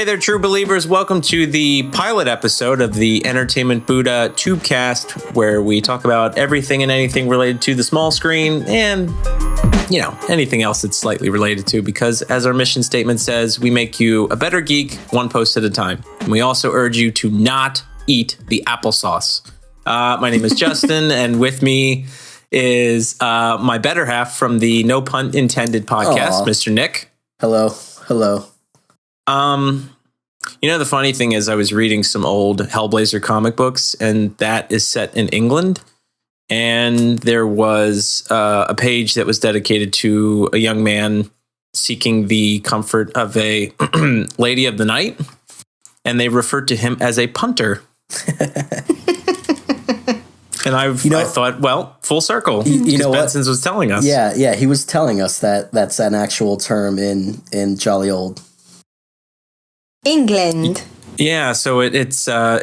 there, true believers. Welcome to the pilot episode of the Entertainment Buddha Tubecast, where we talk about everything and anything related to the small screen and, you know, anything else that's slightly related to, because as our mission statement says, we make you a better geek one post at a time. And we also urge you to not eat the applesauce. My name is Justin, and with me is my better half from the No Pun Intended podcast, Mr. Nick. Hello. You know, the funny thing is I was reading some old Hellblazer comic books, and that is set in England. And there was a page that was dedicated to a young man seeking the comfort of a lady of the night. And they referred to him as a punter. And I thought, well, full circle. You know what? Benson's was telling us. Yeah, he was telling us that that's an actual term in jolly old England. Yeah, so it's a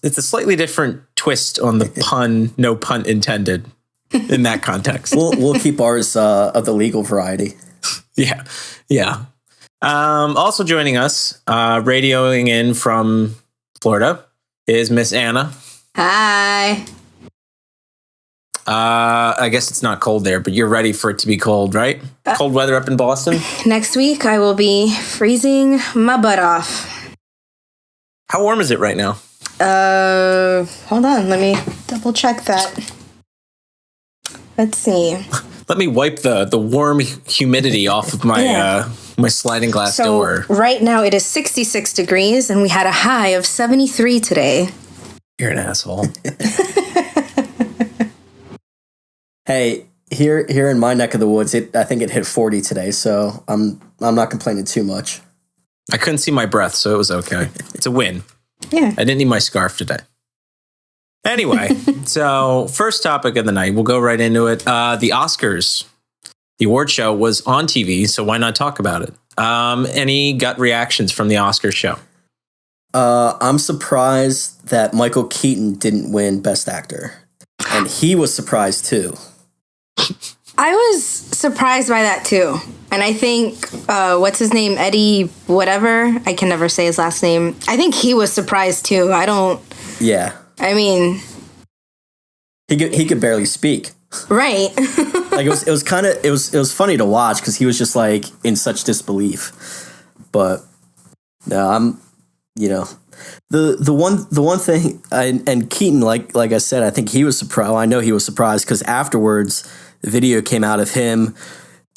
slightly different twist on the pun, no pun intended, in that context. We'll keep ours of the legal variety. Yeah. Also joining us, radioing in from Florida, is Miss Anna. Hi. I guess it's not cold there, but you're ready for it to be cold, right? Cold weather up in Boston? Next week, I will be freezing my butt off. How warm is it right now? Hold on. Let me double check that. Let's see. Let me wipe the warm humidity off of my my sliding glass door. Right now, it is 66 degrees, and we had a high of 73 today. You're an asshole. Hey, here in my neck of the woods, I think it hit 40 today, so I'm not complaining too much. I couldn't see my breath, so it was okay. It's a win. Yeah. I didn't need my scarf today. Anyway, so first topic of the night, we'll go right into it. The Oscars, the award show was on TV, so why not talk about it? Any gut reactions from the Oscars show? I'm surprised that Michael Keaton didn't win Best Actor, and he was surprised too. I was surprised by that too. And I think, what's his name? Eddie whatever. I can never say his last name. I think he was surprised too. Yeah. I mean. He could barely speak. Right. Like it was funny to watch because he was just like in such disbelief. But no, I'm, the one thing, and Keaton, like I said, I think he was surprised. I know he was surprised because afterwards, the video came out of him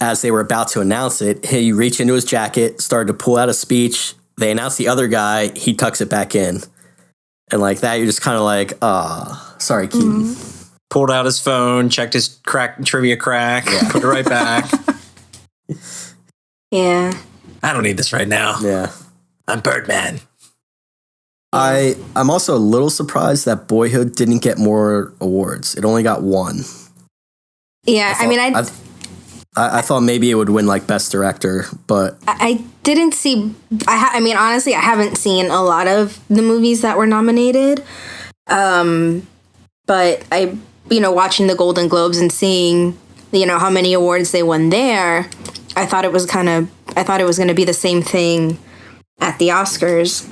as they were about to announce it. He reached into his jacket, started to pull out a speech. They announced the other guy. He tucks it back in. And like that, you're just kind of like, sorry, Keaton. Mm-hmm. Pulled out his phone, checked his trivia crack, put it right back. Yeah. I don't need this right now. Yeah. I'm Birdman. I'm also a little surprised that Boyhood didn't get more awards. It only got one. Yeah, I thought maybe it would win like Best Director, but I didn't see. Honestly, I haven't seen a lot of the movies that were nominated. But watching the Golden Globes and seeing, how many awards they won there, I thought it was going to be the same thing at the Oscars.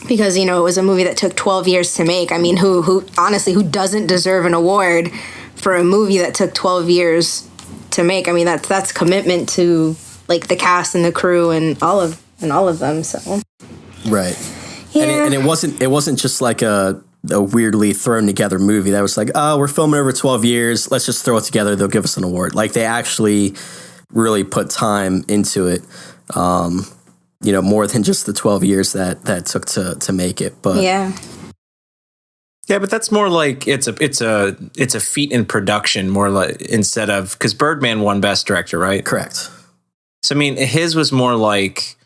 Because, it was a movie that took 12 years to make. I mean, who doesn't deserve an award for a movie that took 12 years to make? I mean, that's commitment to like the cast and the crew and all of them. So right, yeah. And it wasn't just like a weirdly thrown together movie that was like, oh, we're filming over 12 years. Let's just throw it together. They'll give us an award. Like they actually really put time into it. More than just the 12 years that took to make it. But yeah, but that's more like it's a feat in production, more like instead of, because Birdman won Best Director, right? Correct. So I mean, his was more like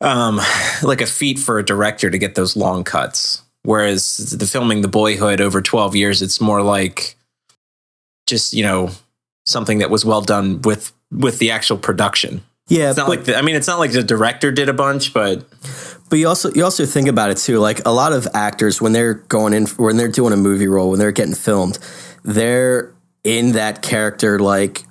a feat for a director to get those long cuts, whereas the filming The Boyhood over 12 years, it's more like just something that was well done with the actual production. Yeah, it's not it's not like the director did a bunch, but you also think about it too. Like a lot of actors, when they're doing a movie role, when they're getting filmed, they're in that character like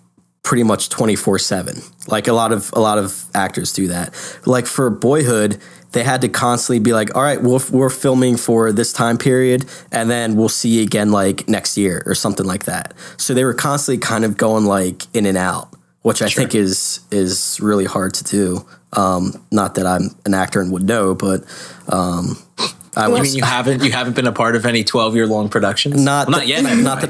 pretty much 24/7. Like a lot of actors do that. Like for Boyhood, they had to constantly be like, all right, we're filming for this time period, and then we'll see you again like next year or something like that. So they were constantly kind of going like in and out, which I think is really hard to do. Not that I'm an actor and would know, but I mean you haven't been a part of any 12-year long productions? Not yet.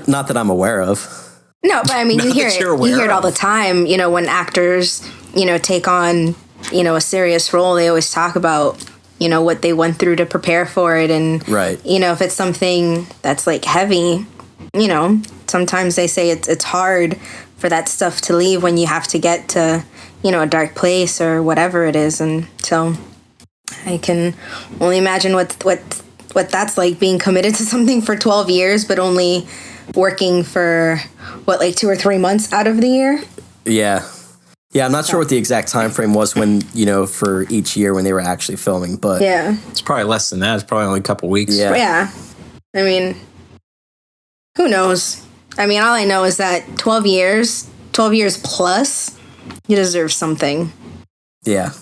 Not that I'm aware of. No, but I mean, you hear it all the time. You know, when actors, you know, take on, you know, a serious role, they always talk about, you know, what they went through to prepare for it. And, you know, if it's something that's like heavy, you know, sometimes they say it's hard for that stuff to leave when you have to get to, you know, a dark place or whatever it is. And so I can only imagine what that's like, being committed to something for 12 years, but only working for like 2 or 3 months out of the year. Yeah, I'm not sure what the exact time frame was when, you know, for each year when they were actually filming, but yeah, it's probably less than that. It's probably only a couple weeks. Yeah. I mean, who knows? I mean, all I know is that 12 years plus, you deserve something. Yeah.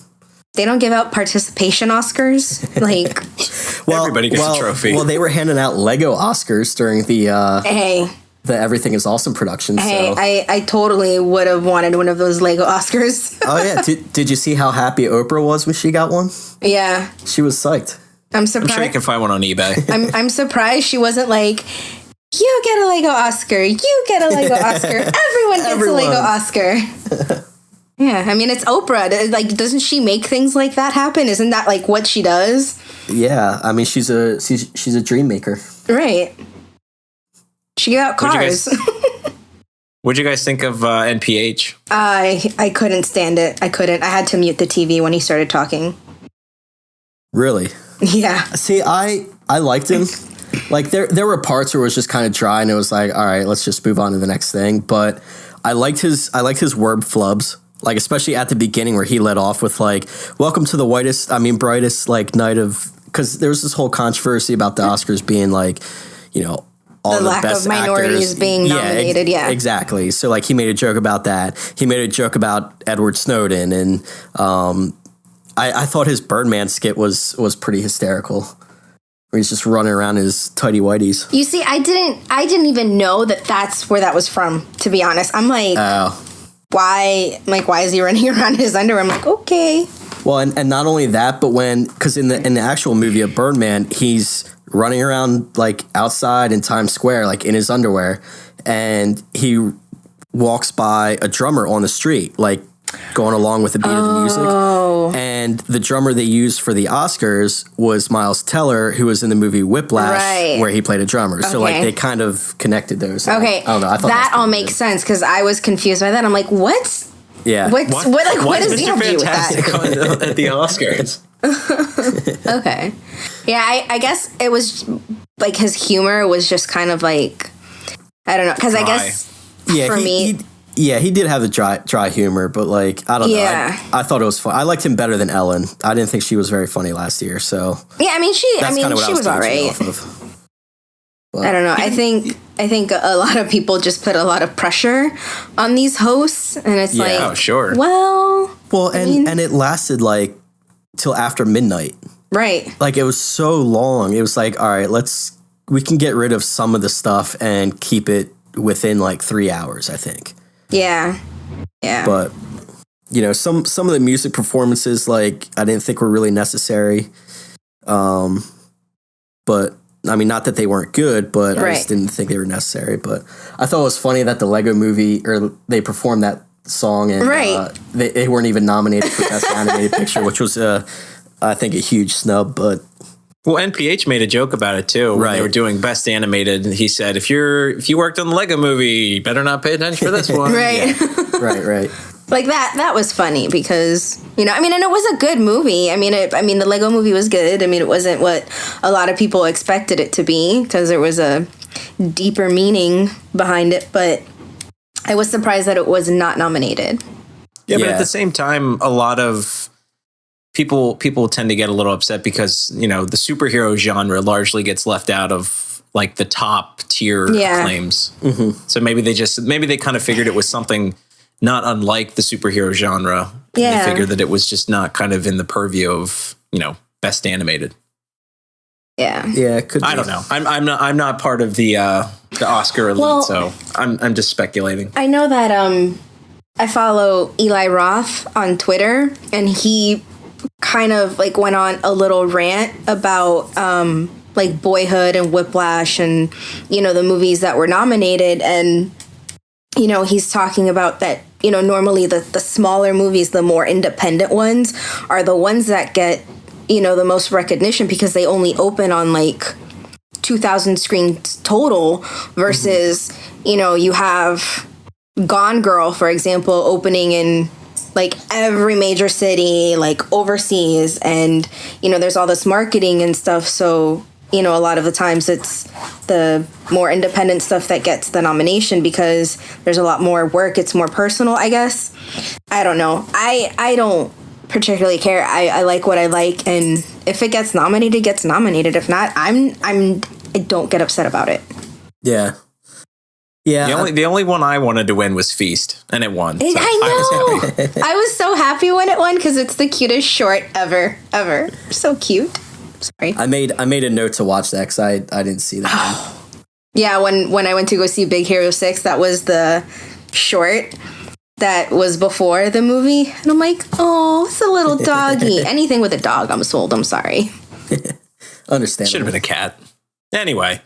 They don't give out participation Oscars. Like, everybody gets a trophy. Well, they were handing out Lego Oscars during the the Everything is Awesome production. Hey, so. I totally would have wanted one of those Lego Oscars. Oh yeah, did you see how happy Oprah was when she got one? Yeah, she was psyched. I'm surprised. I'm sure you can find one on eBay. I'm surprised she wasn't like, you get a Lego Oscar, you get a Lego Oscar, everyone gets a Lego Oscar. Yeah, I mean, it's Oprah. Like, doesn't she make things like that happen? Isn't that like what she does? Yeah, I mean, she's a dream maker. Right. She gave out cars. What'd you guys think of NPH? I couldn't stand it. I had to mute the TV when he started talking. Really? Yeah. See, I liked him. Like there were parts where it was just kind of dry, and it was like, all right, let's just move on to the next thing. But I liked his word flubs. Like, especially at the beginning where he led off with, like, welcome to the brightest, like, night of... Because there was this whole controversy about the Oscars being, like, you know, all the lack best of minorities actors being nominated, Exactly. So, like, he made a joke about that. He made a joke about Edward Snowden. And I thought his Birdman skit was pretty hysterical. Where he's just running around in his tighty whities. You see, I didn't even know that's where that was from, to be honest. I'm like... Oh. Why is he running around in his underwear? I'm like, okay. Well, and not only that, but because in the actual movie of Birdman, he's running around like outside in Times Square, like in his underwear, and he walks by a drummer on the street, like going along with the beat of the music. And the drummer they used for the Oscars was Miles Teller, who was in the movie Whiplash, where he played a drummer. Okay. So like they kind of connected those. Okay, I don't know. I thought that all makes sense because I was confused by that. I'm like, what? Yeah. What does he have to do with that? At the Oscars. Okay. Yeah, I guess it was like his humor was just kind of like, I don't know, because I guess for me. He did have the dry humor, but like, I don't know. I thought it was fun. I liked him better than Ellen. I didn't think she was very funny last year, so. Yeah, I mean, she was all right. I don't know. I think a lot of people just put a lot of pressure on these hosts, and it's like, oh, sure. Well, and it lasted like till after midnight. Right. Like it was so long. It was like, all right, we can get rid of some of the stuff and keep it within like 3 hours, I think. Yeah. Yeah. But you know, some of the music performances, like, I didn't think were really necessary. But I mean, not that they weren't good, but I just didn't think they were necessary. But I thought it was funny that the Lego movie, or they performed that song, and they weren't even nominated for Best Animated Picture, which was, I think, a huge snub. But well, NPH made a joke about it too. When they were doing Best Animated, he said, "If you worked on the Lego movie, you better not pay attention for this one." Right. Yeah. Right. Like that was funny because, you know, I mean, and it was a good movie. I mean, the Lego movie was good. I mean, it wasn't what a lot of people expected it to be because there was a deeper meaning behind it. But I was surprised that it was not nominated. Yeah, but at the same time, a lot of people tend to get a little upset because, you know, the superhero genre largely gets left out of like the top tier claims. Mm-hmm. So maybe they kind of figured it was something not unlike the superhero genre. Yeah. They figured that it was just not kind of in the purview of, best animated. Yeah. Yeah, it could be. I don't know. I'm not part of the Oscar elite, so I'm just speculating. I know that I follow Eli Roth on Twitter, and he kind of like went on a little rant about like Boyhood and Whiplash and the movies that were nominated, and he's talking about that normally the smaller movies, the more independent ones, are the ones that get the most recognition because they only open on like 2,000 screens total versus you have Gone Girl, for example, opening in like every major city, like overseas, and there's all this marketing and stuff, so a lot of the times it's the more independent stuff that gets the nomination because there's a lot more work, it's more personal, I guess. I don't know. I don't particularly care. I like what I like, and if it gets nominated, it gets nominated. If not, I don't get upset about it. Yeah. Yeah. The only one I wanted to win was Feast, and it won. So I know. I was so happy when it won because it's the cutest short ever. So cute. Sorry. I made a note to watch that because I didn't see that one. Yeah, when I went to go see Big Hero 6, that was the short that was before the movie. And I'm like, oh, it's a little doggy. Anything with a dog, I'm sold. I'm sorry. Understandable. Should have been a cat. Anyway.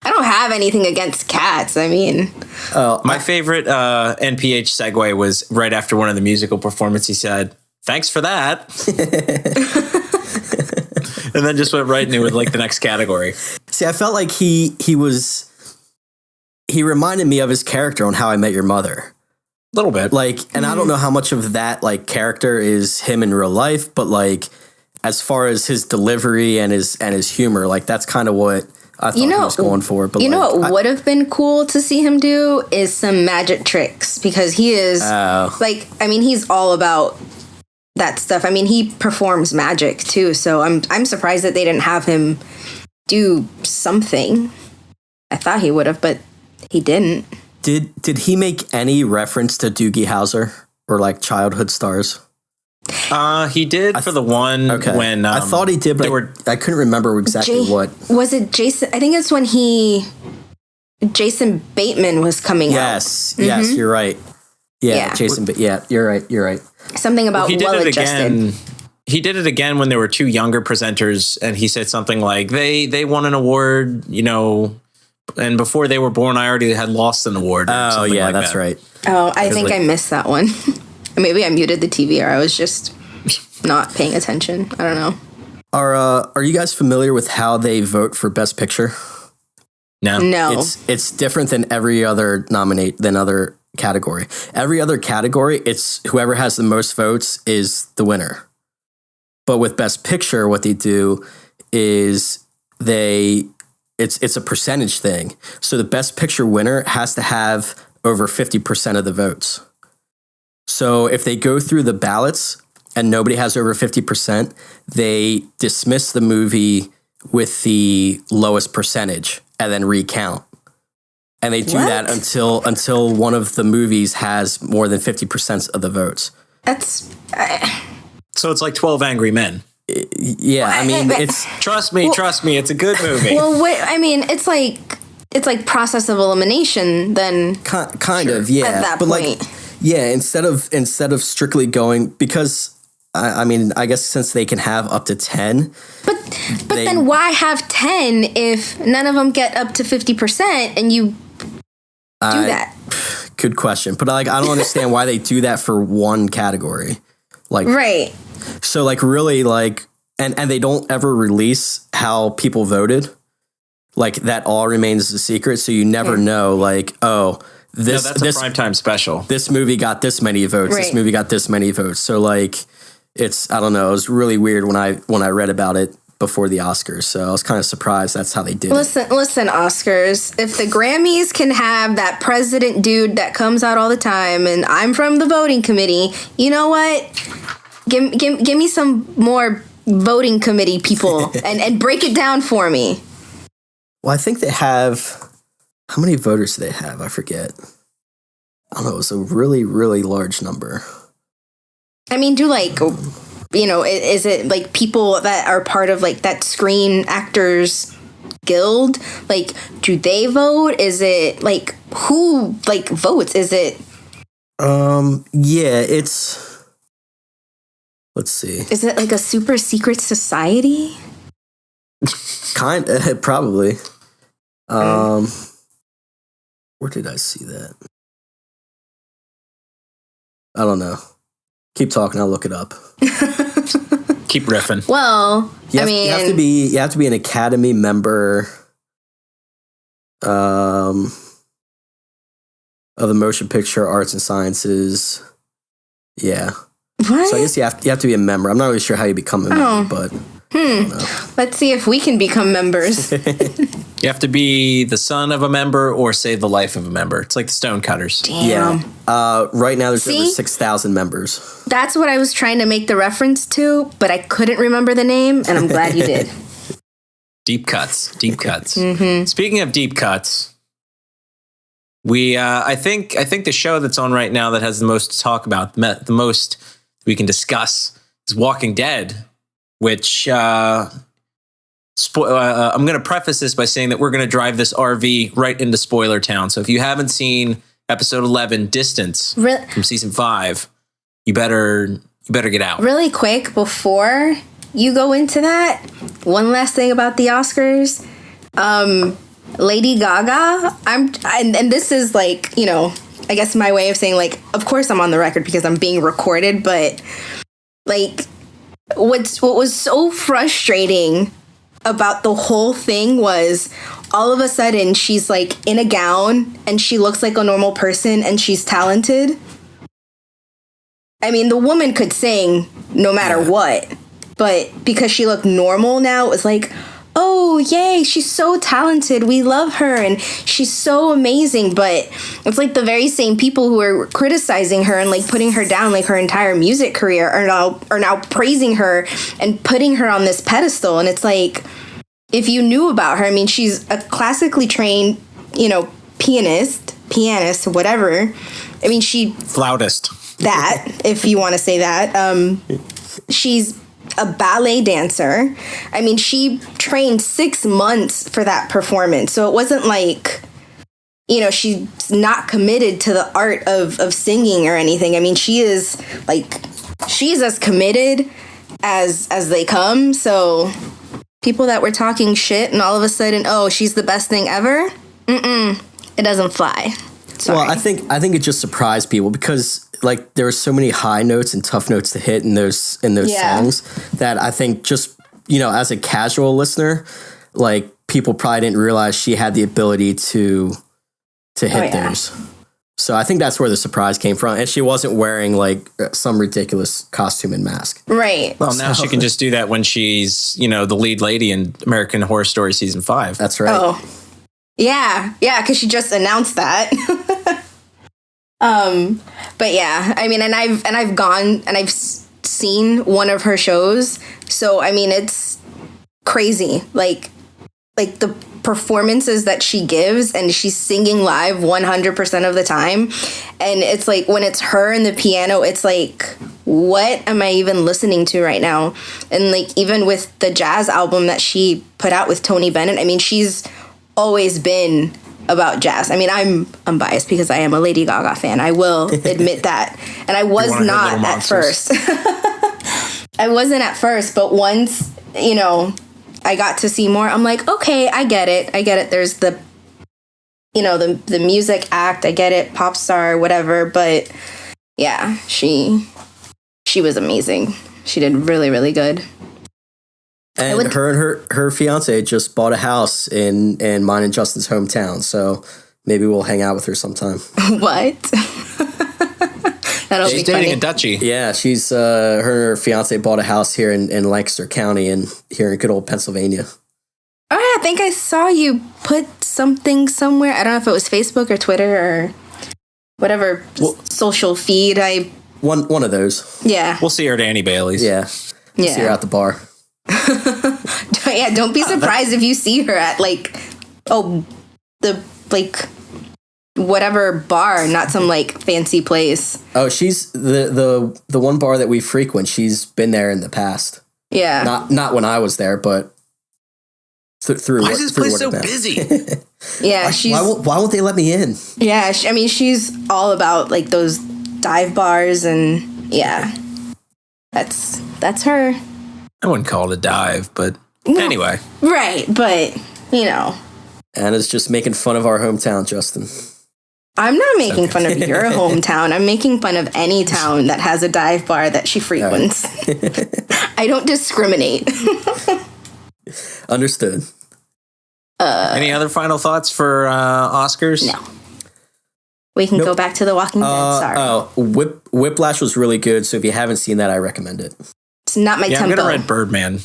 I don't have anything against cats. I mean, my favorite NPH segue was right after one of the musical performances. He said, "Thanks for that," and then just went right into it like the next category. See, I felt like he reminded me of his character on How I Met Your Mother. A little bit, like, and I don't know how much of that like character is him in real life, but like as far as his delivery and his humor, like that's kind of what I thought he was going for. But what would have been cool to see him do is some magic tricks, because he is he's all about that stuff. I mean, he performs magic too, so I'm surprised that they didn't have him do something. I thought he would have, but he didn't. Did he make any reference to Doogie Howser or like childhood stars? He did for the one when I thought he did, but I couldn't remember exactly what. Was it Jason? I think it's when Jason Bateman was coming out. Yes, you're right. Yeah, Jason. Yeah, you're right. Something about he did well it adjusted. again. He did it again when there were two younger presenters, and he said something like they won an award, and before they were born, I already had lost an award. Oh yeah, that's right. Oh, I think I missed that one. Maybe I muted the TV, or I was just not paying attention. I don't know. Are you guys familiar with how they vote for Best Picture? No. It's different than every other other category. Every other category, it's whoever has the most votes is the winner. But with Best Picture, what they do is it's a percentage thing. So the Best Picture winner has to have over 50% of the votes. So if they go through the ballots and nobody has over 50%, they dismiss the movie with the lowest percentage and then recount. And they do that until one of the movies has more than 50% of the votes. That's so it's like 12 Angry Men. Yeah, I mean, it's trust me, it's a good movie. Well, it's like process of elimination. Then kind of, yeah. At that point. Instead of strictly going, because I guess since they can have up to 10. But then why have 10 if none of them get up to 50% and you do that? Good question. But I don't understand why they do that for one category. Like, right. So really and they don't ever release how people voted. Like that all remains a secret. So you never know that's a primetime special. This movie got this many votes. Right. This movie got this many votes. So it's, I don't know. It was really weird when I read about it before the Oscars. So I was kind of surprised that's how they did it. Listen, Oscars. If the Grammys can have that president dude that comes out all the time, and I'm from the voting committee, you know what? Give me some more voting committee people and break it down for me. Well, I think they have. How many voters do they have? I forget. I don't know, it was a really, really large number. I mean, do like, you know, is it like people that are part of like that Screen Actors Guild? Like, do they vote? Is it like who like votes? Is it? Yeah, it's. Let's see. Is it like a super secret society? Probably. Where did I see that? I don't know. Keep talking. I'll look it up. Keep riffing. Well, You have to be an Academy member. Of the Motion Picture Arts and Sciences. Yeah. what? So I guess you have to be a member. I'm not really sure how you become a member, but I don't know. Let's see if we can become members. You have to be the son of a member or save the life of a member. It's like the Stonecutters. Damn. Yeah. Right now there's over See? 6,000 members. That's what I was trying to make the reference to, but I couldn't remember the name, and I'm glad you did. Deep cuts. Deep cuts. Speaking of deep cuts, we I think the show that's on right now that has the most to talk about, the most we can discuss, is Walking Dead, which I'm going to preface this by saying that we're going to drive this RV right into spoiler town. So if you haven't seen episode 11, Distance, from season 5, you better get out. Really quick, before you go into that, one last thing about the Oscars. Lady Gaga, and this is like, you know, I guess my way of saying, like, of course I'm on the record because I'm being recorded, but like what was so frustrating about the whole thing was all of a sudden she's like in a gown and she looks like a normal person and she's talented. I mean, the woman could sing no matter what, but because she looked normal now, it was like, oh, yay, she's so talented. We love her and she's so amazing. But it's like the very same people who are criticizing her and like putting her down like her entire music career are now praising her and putting her on this pedestal. And it's like, if you knew about her, I mean, she's a classically trained, you know, pianist, whatever. I mean, Flautist. That, if you want to say that. She's a ballet dancer. I mean, she trained 6 months for that performance. So it wasn't like, you know, she's not committed to the art of singing or anything. I mean, she's as committed as they come. So people that were talking shit and all of a sudden, oh, she's the best thing ever. It doesn't fly. Sorry. Well, I think it just surprised people because like there were so many high notes and tough notes to hit in those songs that I think just, you know, as a casual listener, like people probably didn't realize she had the ability to hit theirs. So I think that's where the surprise came from. And she wasn't wearing like some ridiculous costume and mask. Right. Well, now she can just do that when she's, you know, the lead lady in American Horror Story season 5. That's right. Oh, yeah, because she just announced that. But yeah, I mean, and I've gone and I've seen one of her shows. So I mean, it's crazy. Like the performances that she gives, and she's singing live 100% of the time. And it's like when it's her and the piano, it's like, what am I even listening to right now? And like even with the jazz album that she put out with Tony Bennett, I mean, she's always been about jazz. I mean, I'm biased because I am a Lady Gaga fan. I will admit that. And I was not at first. I wasn't at first, but once, you know, I got to see more, I'm like, okay, I get it. There's the, you know, the music act. I get it. Pop star, whatever. But yeah, she was amazing. She did really, really good. And her fiance just bought a house in mine and Justin's hometown, so maybe we'll hang out with her sometime. What? That'll She's be funny. dating a Dutchie. Yeah, she's her and her fiance bought a house here in Lancaster County and here in good old Pennsylvania. Oh, yeah, I think I saw you put something somewhere. I don't know if it was Facebook or Twitter or whatever social feed. One of those. Yeah. We'll see her at Annie Bailey's. Yeah. Yeah. See her at the bar. Yeah, don't be surprised if you see her at like, whatever bar, not some like fancy place. Oh, she's the one bar that we frequent. She's been there in the past. Yeah. Not when I was there, but through. Why is this place so busy? Yeah, why won't they let me in? Yeah, I mean, she's all about like those dive bars, and yeah, that's her. I wouldn't call it a dive, but anyway. Right, but you know. Anna's just making fun of our hometown, Justin. I'm not making fun of your hometown. I'm making fun of any town that has a dive bar that she frequents. Right. I don't discriminate. Understood. Any other final thoughts for Oscars? No. We can go back to The Walking Dead. Sorry. Whiplash was really good, so if you haven't seen that, I recommend it. It's not my tempo. I'm gonna read Birdman.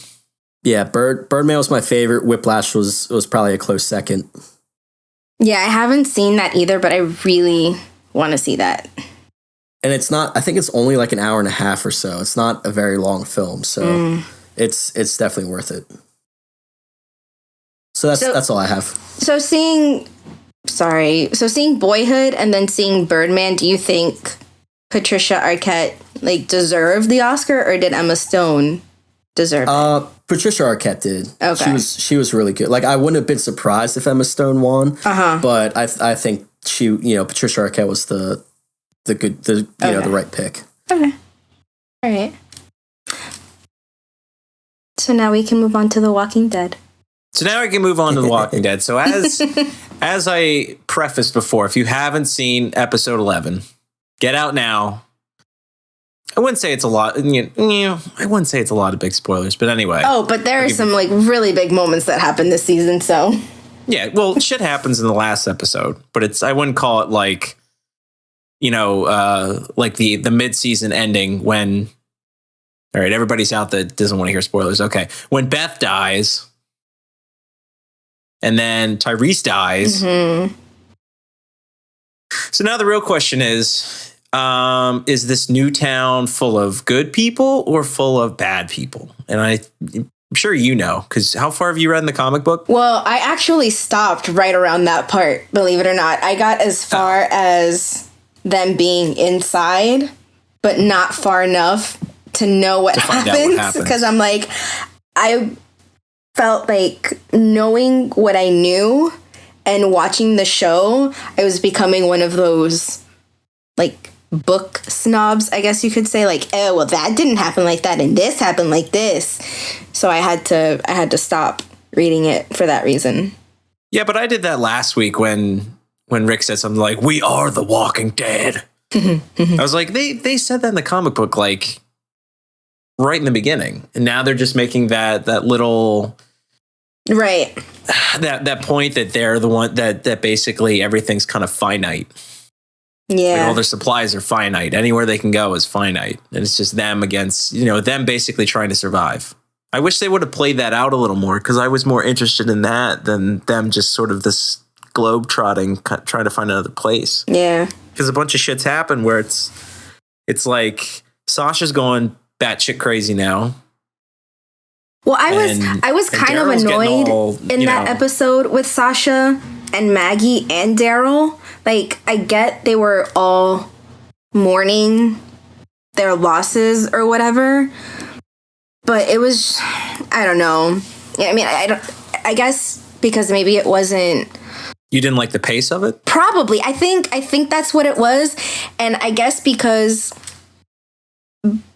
Yeah, Birdman was my favorite. Whiplash was probably a close second. Yeah, I haven't seen that either, but I really want to see that. And it's not, I think it's only like an hour and a half or so. It's not a very long film, so it's definitely worth it. So that's all I have. So seeing Boyhood and then seeing Birdman, do you think Patricia Arquette like deserved the Oscar, or did Emma Stone deserve it? Patricia Arquette did. Okay. She was really good. Like, I wouldn't have been surprised if Emma Stone won. But I think Patricia Arquette was the right pick. Okay. All right. So now we can move on to The Walking Dead. So now I can move on to The Walking Dead. So as I prefaced before, if you haven't seen episode 11, get out now. I wouldn't say it's a lot. I wouldn't say it's a lot of big spoilers, but anyway. Oh, but there are some like really big moments that happen this season. So yeah, well, shit happens in the last episode, but I wouldn't call it like, like the mid-season ending when. All right, everybody's out that doesn't want to hear spoilers. Okay, when Beth dies, and then Tyrese dies. Mm-hmm. So now the real question is this new town full of good people or full of bad people? And I'm sure because how far have you read in the comic book? Well, I actually stopped right around that part, believe it or not. I got as far as them being inside, but not far enough to know what happens. Because I'm like, I felt like knowing what I knew and watching the show, I was becoming one of those like book snobs, I guess you could say, like, oh, well, that didn't happen like that and this happened like this. So I had to stop reading it for that reason. Yeah, but I did that last week when Rick said something like, "We are the Walking Dead." I was like, they said that in the comic book like right in the beginning, and now they're just making that little right that point that they're the one that basically everything's kind of finite. Yeah, like all their supplies are finite. Anywhere they can go is finite, and it's just them against them basically trying to survive. I wish they would have played that out a little more, because I was more interested in that than them just sort of this globe trotting, trying to find another place. Yeah, because a bunch of shit's happened where it's like Sasha's going batshit crazy now. Well, I was kind of annoyed in that episode with Sasha and Maggie and Daryl. Like, I get they were all mourning their losses or whatever, but it was, I don't know. I mean, I guess because maybe it wasn't. You didn't like the pace of it? Probably. I think that's what it was. And I guess because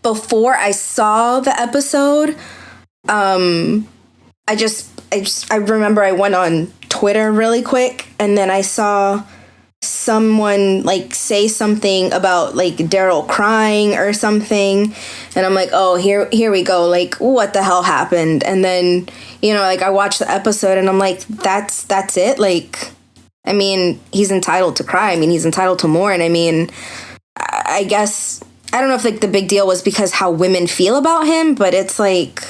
before I saw the episode, I remember I went on Twitter really quick, and then I saw someone like say something about like Daryl crying or something, and I'm like, oh, here we go, like, what the hell happened? And then like I watched the episode and I'm like, that's it. Like, I mean, he's entitled to cry. I mean, he's entitled to mourn. I mean, I guess I don't know if like the big deal was because how women feel about him, but it's like,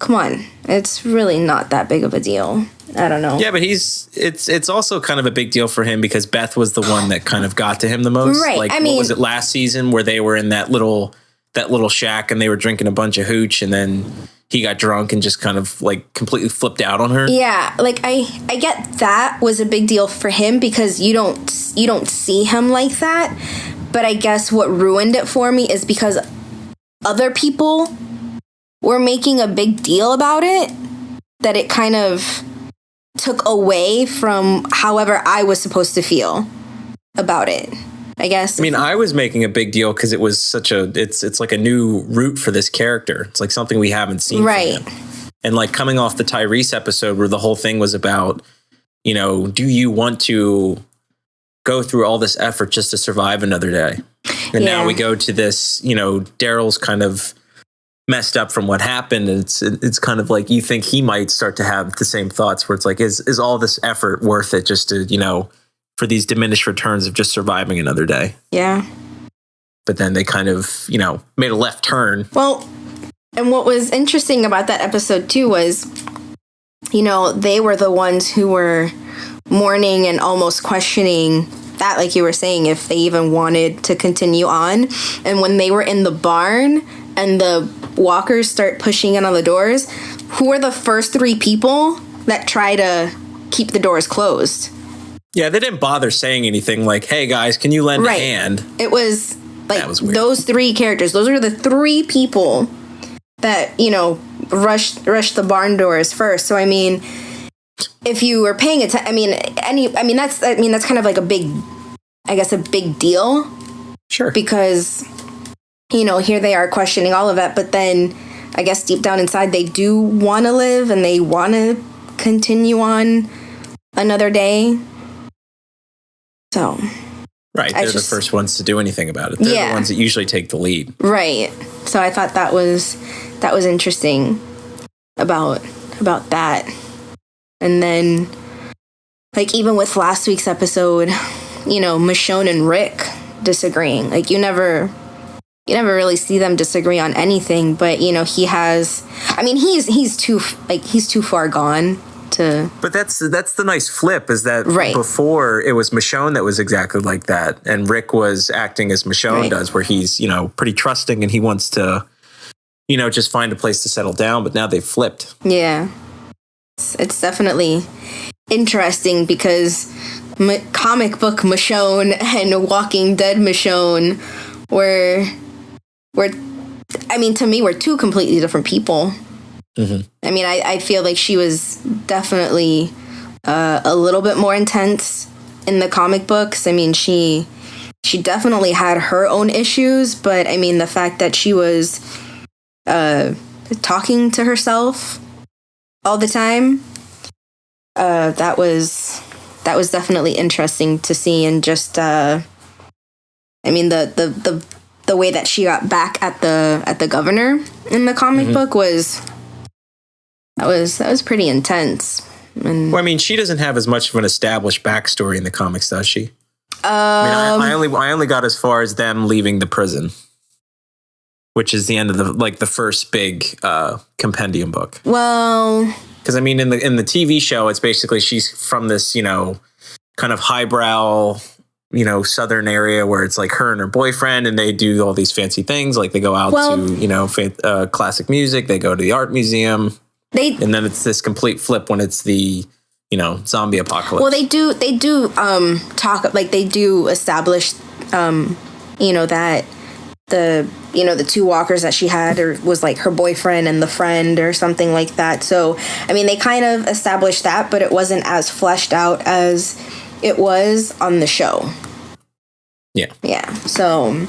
come on, it's really not that big of a deal. I don't know. Yeah, but it's also kind of a big deal for him because Beth was the one that kind of got to him the most. Right. Like, I mean, what was it last season where they were in that little that little shack and they were drinking a bunch of hooch, and then he got drunk and just kind of like completely flipped out on her. Yeah, like I get that was a big deal for him because you don't see him like that. But I guess what ruined it for me is because other people were making a big deal about it, that it kind of took away from however I was supposed to feel about it, I guess. I mean, I was making a big deal because it was it's like a new route for this character. It's like something we haven't seen. Right. From him. And like coming off the Tyrese episode where the whole thing was about, you know, do you want to go through all this effort just to survive another day? And now we go to this, you know, Daryl's kind of messed up from what happened. And it's kind of like you think he might start to have the same thoughts where it's like, is all this effort worth it just to, you know, for these diminished returns of just surviving another day? Yeah. But then they kind of, you know, made a left turn. Well, and what was interesting about that episode too was, you know, they were the ones who were mourning and almost questioning that, like you were saying, if they even wanted to continue on. And when they were in the barn and the walkers start pushing in on the doors, who are the first three people that try to keep the doors closed? Yeah, they didn't bother saying anything like, hey guys, can you lend a hand? It was like was weird. Those three characters, those are the three people that, you know, rushed the barn doors first. So I mean, if you were paying attention, that's kind of like a big deal. Sure. Because, you know, here they are questioning all of that, but then I guess deep down inside they do want to live and they want to continue on another day. So. Right, they're the first ones to do anything about it. They're the ones that usually take the lead. Right. So I thought that was interesting about that. And then, like, even with last week's episode, you know, Michonne and Rick disagreeing. Like, you never really see them disagree on anything. But, you know, he's too far gone to. But that's the nice flip is that before it was Michonne that was exactly like that, and Rick was acting as Michonne does, where he's, you know, pretty trusting and he wants to, you know, just find a place to settle down. But now they've flipped. Yeah. It's definitely interesting because comic book Michonne and Walking Dead Michonne were to me, we're two completely different people. Mm-hmm. I mean, I feel like she was definitely a little bit more intense in the comic books. I mean, she definitely had her own issues, but I mean, the fact that she was talking to herself all the time, that was definitely interesting to see. And just I mean, the way that she got back at the governor in the comic book was pretty intense. And well, I mean, she doesn't have as much of an established backstory in the comics, does she? I only got as far as them leaving the prison, which is the end of the first big compendium book. Well, because I mean, in the TV show, it's basically she's from this, you know, kind of highbrow, you know, southern area where it's like her and her boyfriend, and they do all these fancy things, like they go out to, you know, classic music, they go to the art museum, and then it's this complete flip when it's the, you know, zombie apocalypse. Well, they do talk, like they do establish, you know, that the two walkers that she had was like her boyfriend and the friend or something like that. So, I mean, they kind of established that, but it wasn't as fleshed out as it was on the show. Yeah. Yeah. So,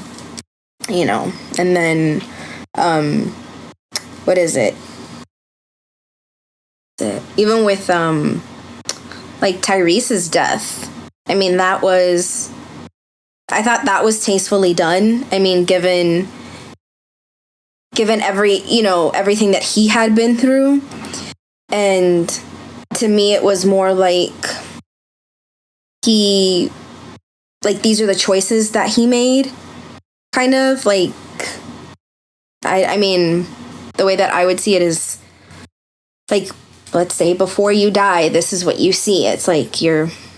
you know, and then, what is it? Even with, like Tyrese's death, I mean, I thought that was tastefully done. I mean, given everything that he had been through. And to me, it was more like these are the choices that he made. Kind of like, I mean, the way that I would see it is like, let's say before you die, this is what you see. It's like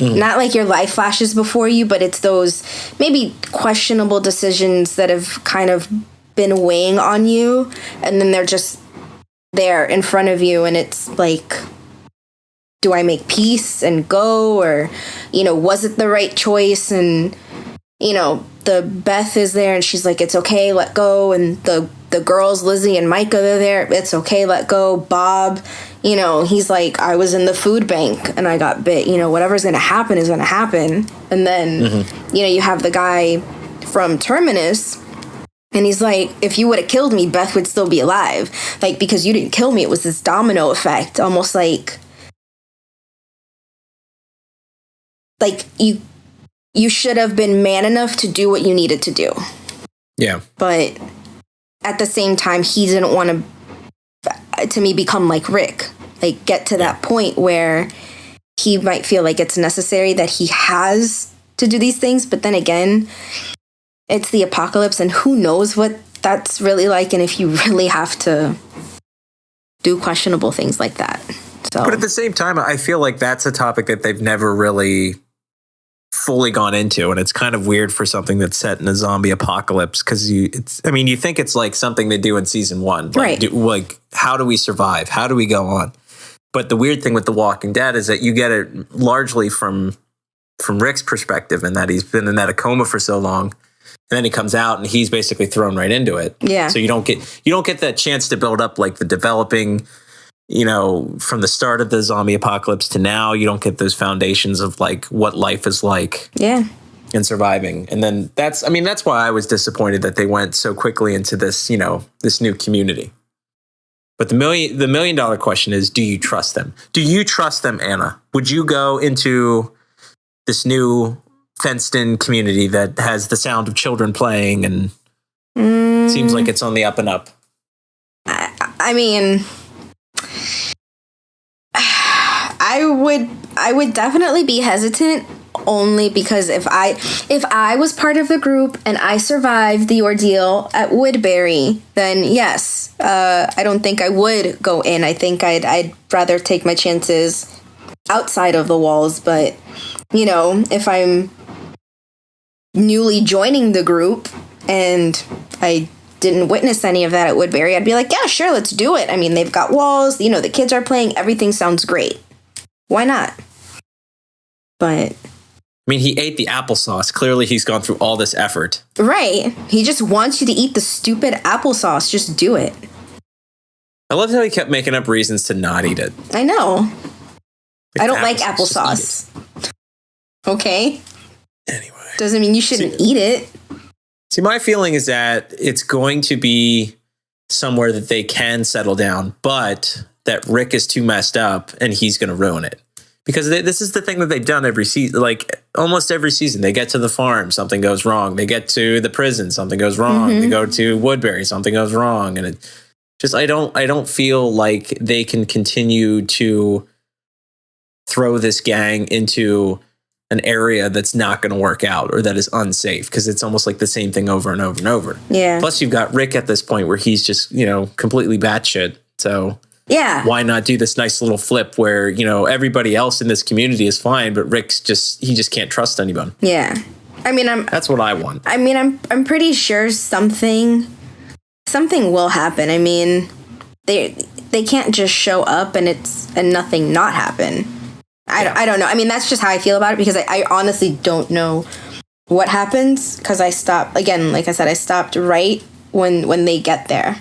not like your life flashes before you, but it's those maybe questionable decisions that have kind of been weighing on you, and then they're just there in front of you, and it's like, do I make peace and go, or, was it the right choice? And, the Beth is there, and she's like, it's okay, let go. And the girls, Lizzie and Micah, they're there, it's okay, let go. Bob, he's like, I was in the food bank and I got bit, whatever's gonna happen is gonna happen. And then, you have the guy from Terminus, and he's like, if you would have killed me, Beth would still be alive. Like, because you didn't kill me, it was this domino effect, almost like you should have been man enough to do what you needed to do. Yeah. But at the same time, he didn't want to me, become like Rick. Like, get to that point where he might feel like it's necessary that he has to do these things. But then again, it's the apocalypse, and who knows what that's really like, and if you really have to do questionable things like that. So, but at the same time, I feel like that's a topic that they've never really fully gone into, and it's kind of weird for something that's set in a zombie apocalypse, because you think it's like something they do in season 1, like, right? How do we survive? How do we go on? But the weird thing with The Walking Dead is that you get it largely from Rick's perspective, and that he's been in that coma for so long, and then he comes out and he's basically thrown right into it. Yeah. So you don't get that chance to build up like the developing, from the start of the zombie apocalypse to now. You don't get those foundations of like what life is like. Yeah. And surviving. And then that's why I was disappointed that they went so quickly into this, this new community. But the million dollar question is, do you trust them? Do you trust them, Anna? Would you go into this new fenced in community that has the sound of children playing and seems like it's on the up and up? I mean, I would definitely be hesitant, only because if I was part of the group and I survived the ordeal at Woodbury, then yes, I don't think I would go in. I think I'd rather take my chances outside of the walls. But if I'm newly joining the group and I didn't witness any of that at Woodbury, I'd be like, yeah, sure, let's do it. I mean, they've got walls, the kids are playing, everything sounds great. Why not? But he ate the applesauce. Clearly he's gone through all this effort. Right. He just wants you to eat the stupid applesauce. Just do it. I love how he kept making up reasons to not eat it. I know. Like, I don't like applesauce. Okay? Anyway. Doesn't mean you shouldn't eat it. See, my feeling is that it's going to be somewhere that they can settle down, but that Rick is too messed up and he's going to ruin it. Because this is the thing that they've done every season, like almost every season. They get to the farm, something goes wrong. They get to the prison, something goes wrong. They go to Woodbury, something goes wrong. And it just, I don't feel like they can continue to throw this gang into an area that's not going to work out or that is unsafe, because it's almost like the same thing over and over and over. Yeah. Plus, you've got Rick at this point where he's just, completely batshit. So yeah, why not do this nice little flip where, everybody else in this community is fine, but Rick's he just can't trust anyone. Yeah. That's what I want. I'm pretty sure something will happen. They can't just show up and nothing not happen. I don't know. That's just how I feel about it, because I honestly don't know what happens, because I stopped, again, like I said, I stopped right when they get there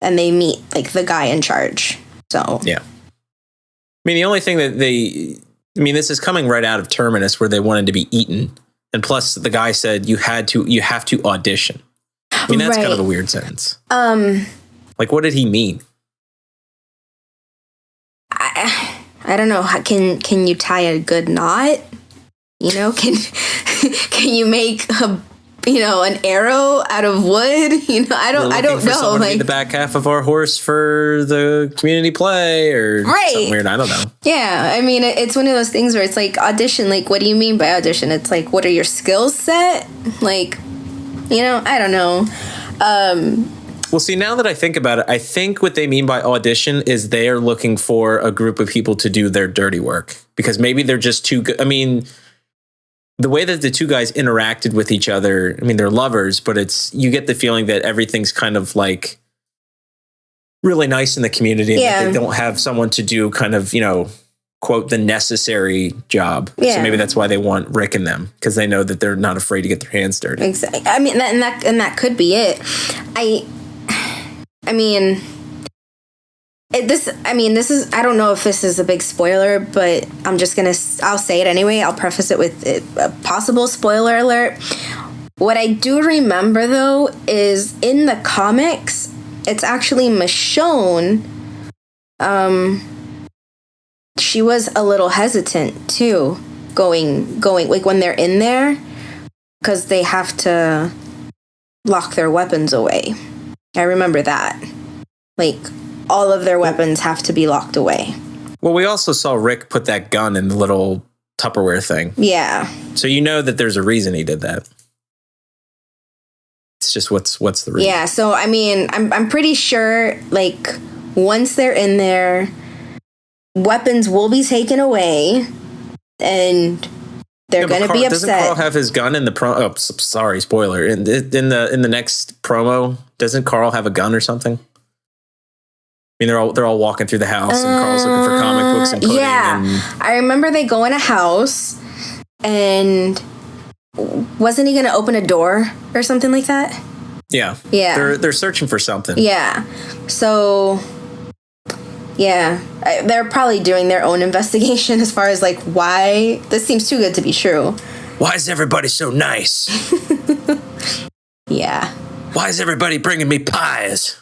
and they meet like the guy in charge. So yeah. The only thing that this is coming right out of Terminus, where they wanted to be eaten. And plus the guy said you have to audition. That's right. Kind of a weird sentence. Like, what did he mean? I don't know. Can you tie a good knot? Can you make an arrow out of wood? I don't know. Like the back half of our horse for the community play, or something weird. I don't know. Yeah, it's one of those things where it's like audition. Like, what do you mean by audition? It's like, what are your skills set? Like, I don't know. Well, see, now that I think about it, I think what they mean by audition is they are looking for a group of people to do their dirty work, because maybe they're just too good. the way that the two guys interacted with each other, I mean, they're lovers, but you get the feeling that everything's kind of like really nice in the community. And that they don't have someone to do kind of, quote, the necessary job. Yeah. So maybe that's why they want Rick and them, because they know that they're not afraid to get their hands dirty. Exactly. I mean, that could be it. This is, I don't know if this is a big spoiler, but I'll say it anyway. I'll preface it with a possible spoiler alert. What I do remember, though, is in the comics, it's actually Michonne. She was a little hesitant, too, going, like, when they're in there, because they have to lock their weapons away. I remember that. Like, all of their weapons have to be locked away. Well, we also saw Rick put that gun in the little Tupperware thing. Yeah. So you know that there's a reason he did that. It's just what's the reason? Yeah, so I mean, I'm pretty sure, like, once they're in there, weapons will be taken away, and they're going to be upset. Doesn't Carl have his gun in the promo? Oh, sorry, spoiler. In the next promo, doesn't Carl have a gun or something? I mean, they're all walking through the house, and Carl's looking for comic books and pudding. Yeah, I remember they go in a house, and wasn't he going to open a door or something like that? Yeah. They're searching for something. Yeah. So, yeah, they're probably doing their own investigation as far as like why this seems too good to be true. Why is everybody so nice? Yeah. Why is everybody bringing me pies?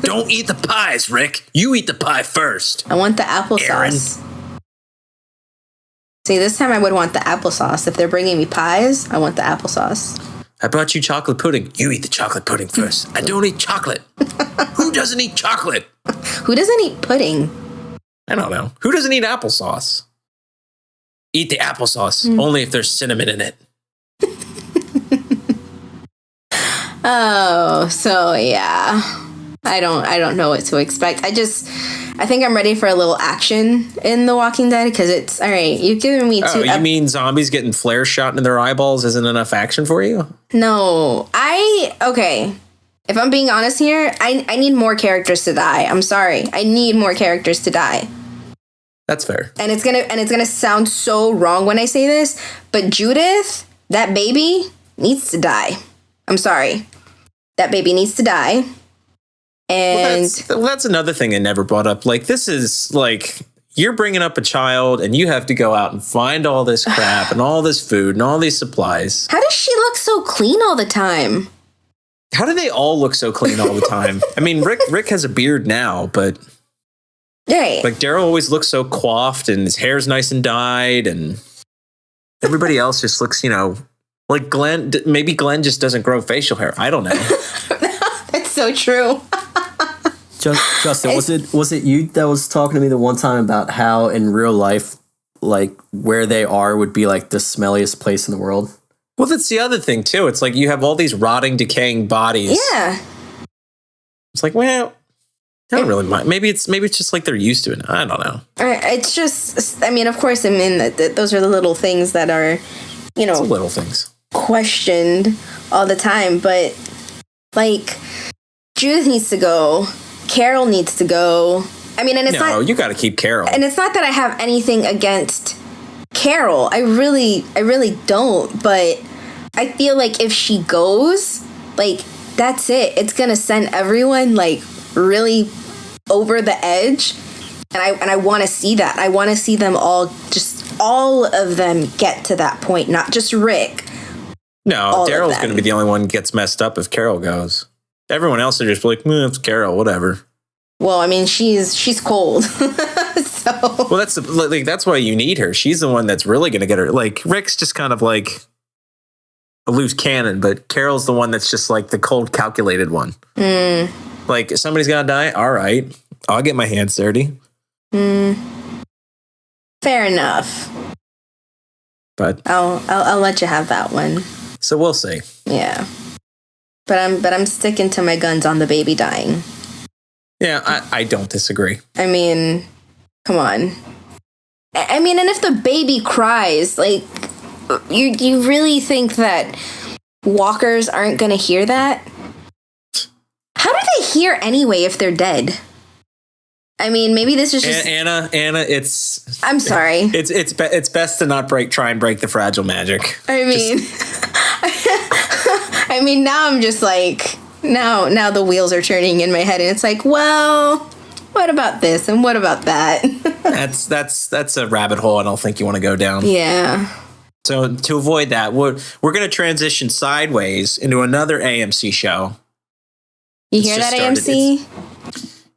Don't eat the pies, Rick. You eat the pie first. I want the applesauce. Aaron. See, this time I would want the applesauce. If they're bringing me pies, I want the applesauce. I brought you chocolate pudding. You eat the chocolate pudding first. I don't eat chocolate. Who doesn't eat chocolate? Who doesn't eat pudding? I don't know. Who doesn't eat applesauce? Eat the applesauce. Only if there's cinnamon in it. Oh, so yeah. I don't know what to expect. I think I'm ready for a little action in The Walking Dead, because it's all right. You've given me two. Oh, you mean zombies getting flares shot into their eyeballs isn't enough action for you? No, okay. If I'm being honest here, I need more characters to die. I'm sorry. I need more characters to die. That's fair. And it's gonna sound so wrong when I say this, but Judith, that baby, needs to die. I'm sorry. That baby needs to die. And well, that's another thing I never brought up. Like, this is like, you're bringing up a child and you have to go out and find all this crap and all this food and all these supplies. How does she look so clean all the time? How do they all look so clean all the time? I mean, Rick has a beard now, but right. Like, Daryl always looks so coiffed and his hair's nice and dyed, and everybody else just looks, like Glenn. Maybe Glenn just doesn't grow facial hair. I don't know. That's so true. Justin, was it you that was talking to me the one time about how in real life, like, where they are would be like the smelliest place in the world? Well, that's the other thing too. It's like you have all these rotting, decaying bodies. Yeah. It's like, well, I don't really mind. Maybe it's just like they're used to it. I don't know. It's just, I mean, of course, those are the little things that are, It's the little things questioned all the time. But like, Judith needs to go. Carol needs to go. I mean, and it's not. No, you got to keep Carol. And it's not that I have anything against Carol. I really don't. But I feel like if she goes, like, that's it. It's gonna send everyone like really over the edge, and I want to see that. I want to see them all of them get to that point, not just Rick. No, Daryl's going to be the only one who gets messed up if Carol goes. Everyone else are just like, it's Carol, whatever. Well, I mean, she's cold. So. Well, that's why you need her. She's the one that's really going to get her. Like, Rick's just kind of like a loose cannon, but Carol's the one that's just like the cold, calculated one. Like, if somebody's got to die, all right, I'll get my hands dirty. Fair enough. But I'll let you have that one. So we'll see. Yeah. But I'm sticking to my guns on the baby dying. Yeah, I don't disagree. I mean, come on. I mean, and if the baby cries, like, you really think that walkers aren't going to hear that? How do they hear anyway if they're dead? I mean, maybe this is just Anna. It's. I'm sorry. It's best to not try and break the fragile magic. I mean, I mean, now I'm just like now the wheels are turning in my head, and it's like, well, what about this and what about that? That's a rabbit hole I don't think you want to go down. Yeah. So to avoid that, we're going to transition sideways into another AMC show. You hear that, AMC?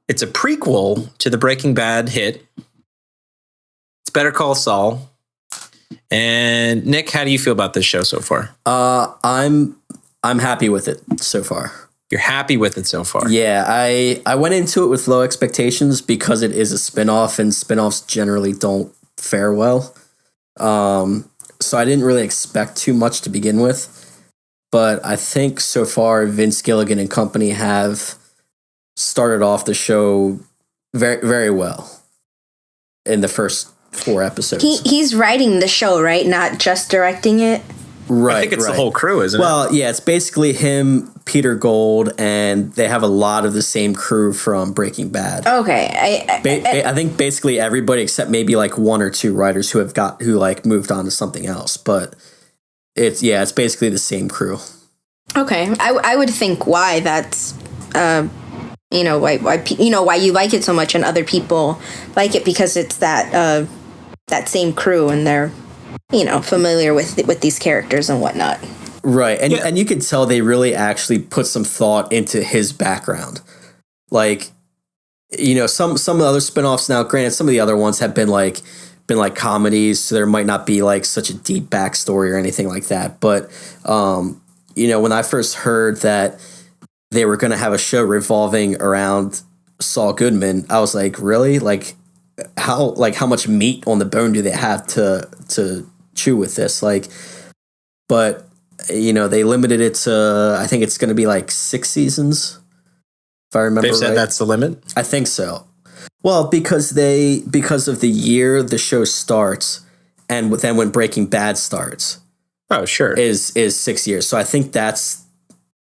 It's a prequel to the Breaking Bad hit. It's Better Call Saul. And Nick, how do you feel about this show so far? I'm happy with it so far. You're happy with it so far? Yeah, I went into it with low expectations because it is a spinoff, and spinoffs generally don't fare well. So I didn't really expect too much to begin with. But I think so far Vince Gilligan and company have started off the show very, very well in the first 4 episodes. He's writing the show, right? Not just directing it? Right. I think it's the whole crew, isn't it? Well, yeah, it's basically him, Peter Gold, and they have a lot of the same crew from Breaking Bad. Okay. I think basically everybody except maybe like 1 or 2 writers who moved on to something else, but it's basically the same crew. Okay. I would think why that's why you like it so much and other people like it, because it's that same crew and they're familiar with these characters and whatnot. Right. And you can tell they really actually put some thought into his background. Like, some of the other spinoffs now, granted, some of the other ones have been like comedies, so there might not be like such a deep backstory or anything like that. But when I first heard that they were going to have a show revolving around Saul Goodman, I was like, really? Like how much meat on the bone do they have to chew with this? But they limited it to, I think it's going to be like 6 seasons, if I remember right. They've said that's the limit? I think so. Well, because of the year the show starts, and then when Breaking Bad starts. Oh, sure. Is 6 years. So I think that's,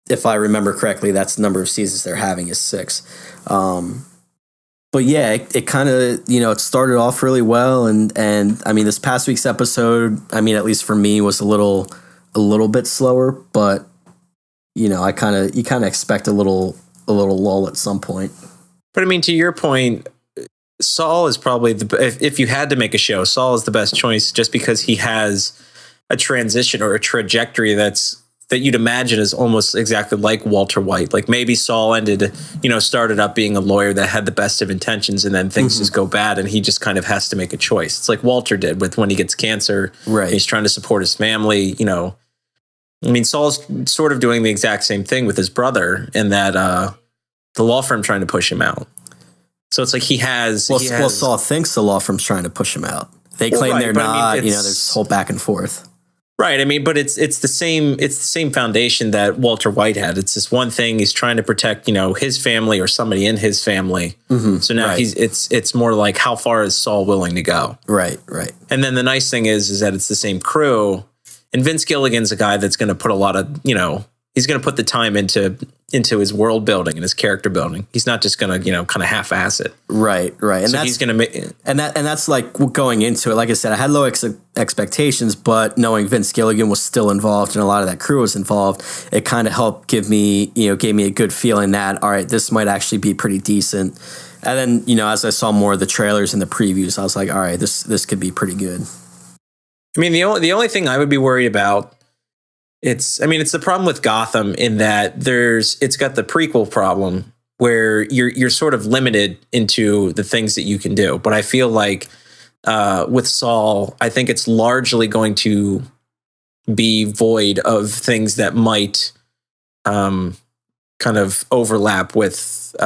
if I remember correctly, that's the number of seasons they're having is 6. But yeah, it kind of, it started off really well. And I mean, this past week's episode, I mean, at least for me, was a little bit slower, but you kind of expect a little lull at some point. But I mean, to your point, Saul is probably if you had to make a show, Saul is the best choice, just because he has a transition or a trajectory that you'd imagine is almost exactly like Walter White. Like maybe Saul started up being a lawyer that had the best of intentions, and then things just go bad, and he just kind of has to make a choice. It's like Walter did when he gets cancer. Right. He's trying to support his family. I mean, Saul's sort of doing the exact same thing with his brother, in that the law firm trying to push him out. So it's like he has. Well, Saul thinks the law firm's trying to push him out. They claim they're not. There's this whole back and forth. Right. I mean, but it's the same foundation that Walter White had. It's this one thing. He's trying to protect, his family or somebody in his family. Mm-hmm. So now it's more like, how far is Saul willing to go? Right. Right. And then the nice thing is that it's the same crew, and Vince Gilligan's a guy that's going to put a lot of, he's going to put the time into his world building and his character building. He's not just going to, kind of half-ass it. Right, right. And so he's going to make, and that's like going into it. Like I said, I had low expectations, but knowing Vince Gilligan was still involved and a lot of that crew was involved, it kind of helped gave me a good feeling that, all right, this might actually be pretty decent. And then, as I saw more of the trailers and the previews, I was like, all right, this could be pretty good. I mean, the only thing I would be worried about, it's the problem with Gotham in that it's got the prequel problem where you're sort of limited into the things that you can do. But I feel like with Saul, I think it's largely going to be void of things that might kind of overlap with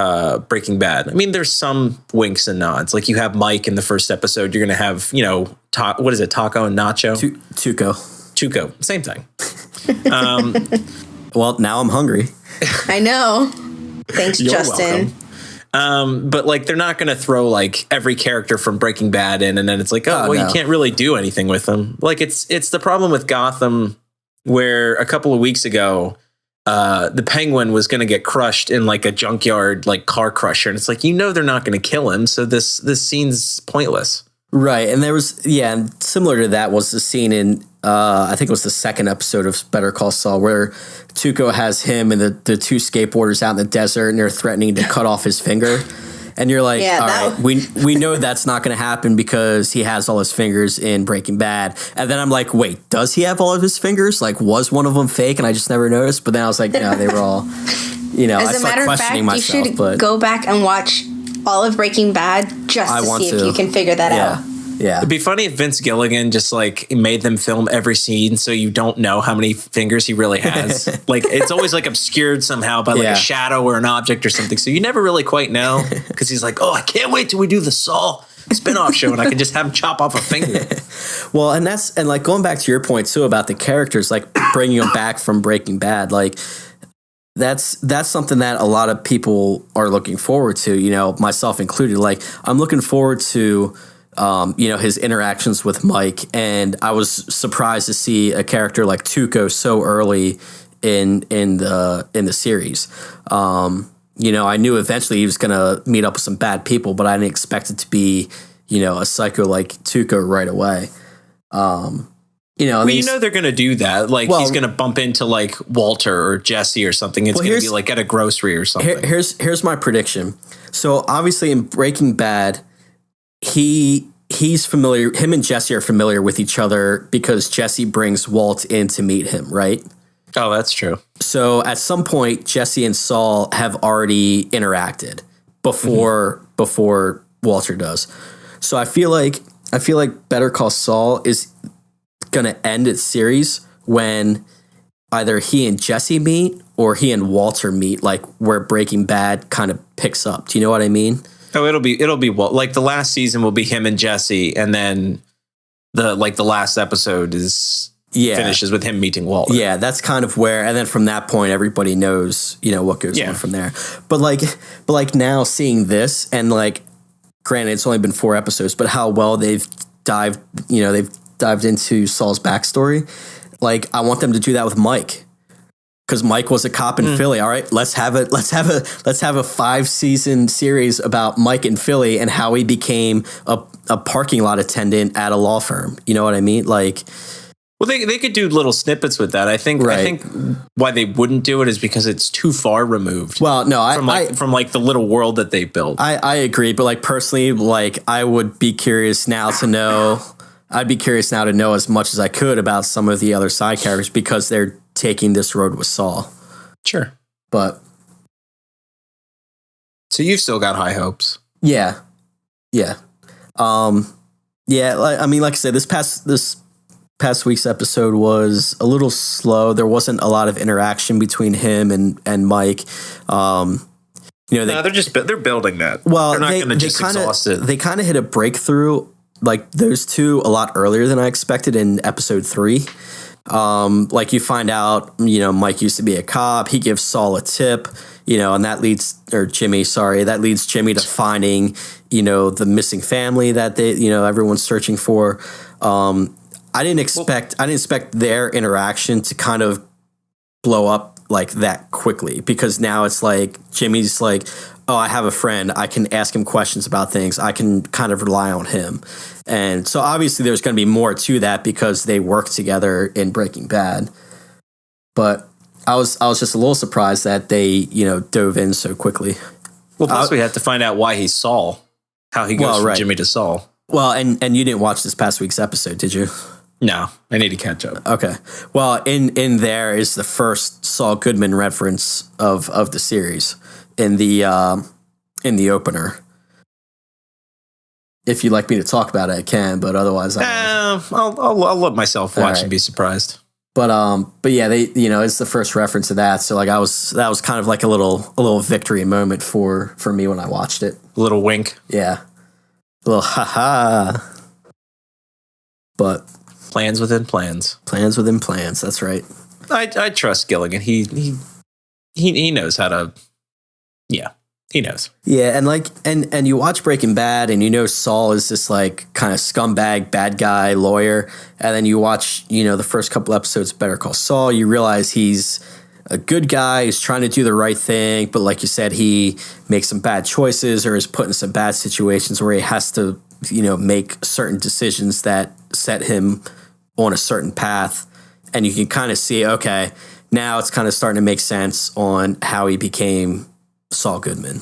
Breaking Bad. I mean, there's some winks and nods. Like you have Mike in the first episode. You're going to have, what is it, Taco and Nacho? Tuco, same thing. Well, now I'm hungry. I know. Thanks, Justin. But like, they're not going to throw like every character from Breaking Bad in, and then it's like, you can't really do anything with them. Like, it's the problem with Gotham, where a couple of weeks ago, the Penguin was going to get crushed in like a junkyard, like car crusher, and it's like, they're not going to kill him, so this scene's pointless. Right, and there was and similar to that was the scene in I think it was the second episode of Better Call Saul, where Tuco has him and the two skateboarders out in the desert, and they're threatening to cut off his finger. And you're like, all right, we know that's not going to happen because he has all his fingers in Breaking Bad. And then I'm like, wait, does he have all of his fingers? Like, was one of them fake? And I just never noticed. But then I was like, no, they were all, As a matter of fact, you should go back and watch all of Breaking Bad just to see if you can figure that out. Yeah. It'd be funny if Vince Gilligan just like made them film every scene so you don't know how many fingers he really has. Like, it's always like obscured somehow by like a shadow or an object or something. So you never really quite know, because he's like, I can't wait till we do the Saul spinoff show and I can just have him chop off a finger. Well, and like going back to your point too about the characters, like bringing them back from Breaking Bad, like that's something that a lot of people are looking forward to, myself included. Like, I'm looking forward to his interactions with Mike, and I was surprised to see a character like Tuco so early in the series. I knew eventually he was going to meet up with some bad people, but I didn't expect it to be, a psycho like Tuco right away. They're going to do that. Like, he's going to bump into like Walter or Jesse or something. It's going to be like at a grocery or something. Here's my prediction. So obviously in Breaking Bad, he's familiar. Him and Jesse are familiar with each other because Jesse brings Walt in to meet him, right? Oh, that's true. So at some point, Jesse and Saul have already interacted before Walter does. So I feel like Better Call Saul is going to end its series when either he and Jesse meet or he and Walter meet, like where Breaking Bad kind of picks up. Do you know what I mean? Oh, it'll be like the last season will be him and Jesse, and then the last episode finishes with him meeting Walter. Yeah, that's kind of where, and then from that point, everybody knows what goes on from there. But like now seeing this, and like, granted, it's only been 4 episodes, but how well they've dived into Saul's backstory. Like, I want them to do that with Mike. Because Mike was a cop in Philly. All right, let's have a 5-season series about Mike in Philly and how he became a parking lot attendant at a law firm. You know what I mean? Like, well, they could do little snippets with that. I think why they wouldn't do it is because it's too far removed. Well, no, from the little world that they built. I agree, but like personally, like I would be curious now to know. I'd be curious now to know as much as I could about some of the other side characters because they're taking this road with Saul. Sure. But so you've still got high hopes. Yeah. Like I said, this past week's episode was a little slow. There wasn't a lot of interaction between him and Mike. They're building that. Well, they're not going to just exhaust it. They kind of hit a breakthrough, like those two, a lot earlier than I expected in episode 3. Like, you find out, Mike used to be a cop. He gives Saul a tip, and that leads Jimmy to finding, the missing family that everyone's searching for. I didn't expect their interaction to kind of blow up like that quickly, because now it's like Jimmy's like, oh, I have a friend. I can ask him questions about things. I can kind of rely on him. And so obviously there's going to be more to that because they work together in Breaking Bad. But I was just a little surprised that they, dove in so quickly. Well, plus we have to find out why he's Saul, how he goes from Jimmy to Saul. Well, and you didn't watch this past week's episode, did you? No, I need to catch up. Okay. Well, in there is the first Saul Goodman reference of the series in the opener. If you'd like me to talk about it, I can, but otherwise I'll let myself watch and be surprised. But yeah, they it's the first reference to that, so like that was kind of like a little victory moment for me when I watched it. A little wink. Yeah. A little haha. But plans within plans. Plans within plans, that's right. I trust Gilligan. He knows how to He knows. Yeah, and you watch Breaking Bad and you know Saul is this like kind of scumbag, bad guy, lawyer, and then you watch, the first couple episodes of Better Call Saul, you realize he's a good guy who's trying to do the right thing, but like you said, he makes some bad choices or is put in some bad situations where he has to, make certain decisions that set him on a certain path, and you can kind of see, okay, now it's kind of starting to make sense on how he became Saul Goodman,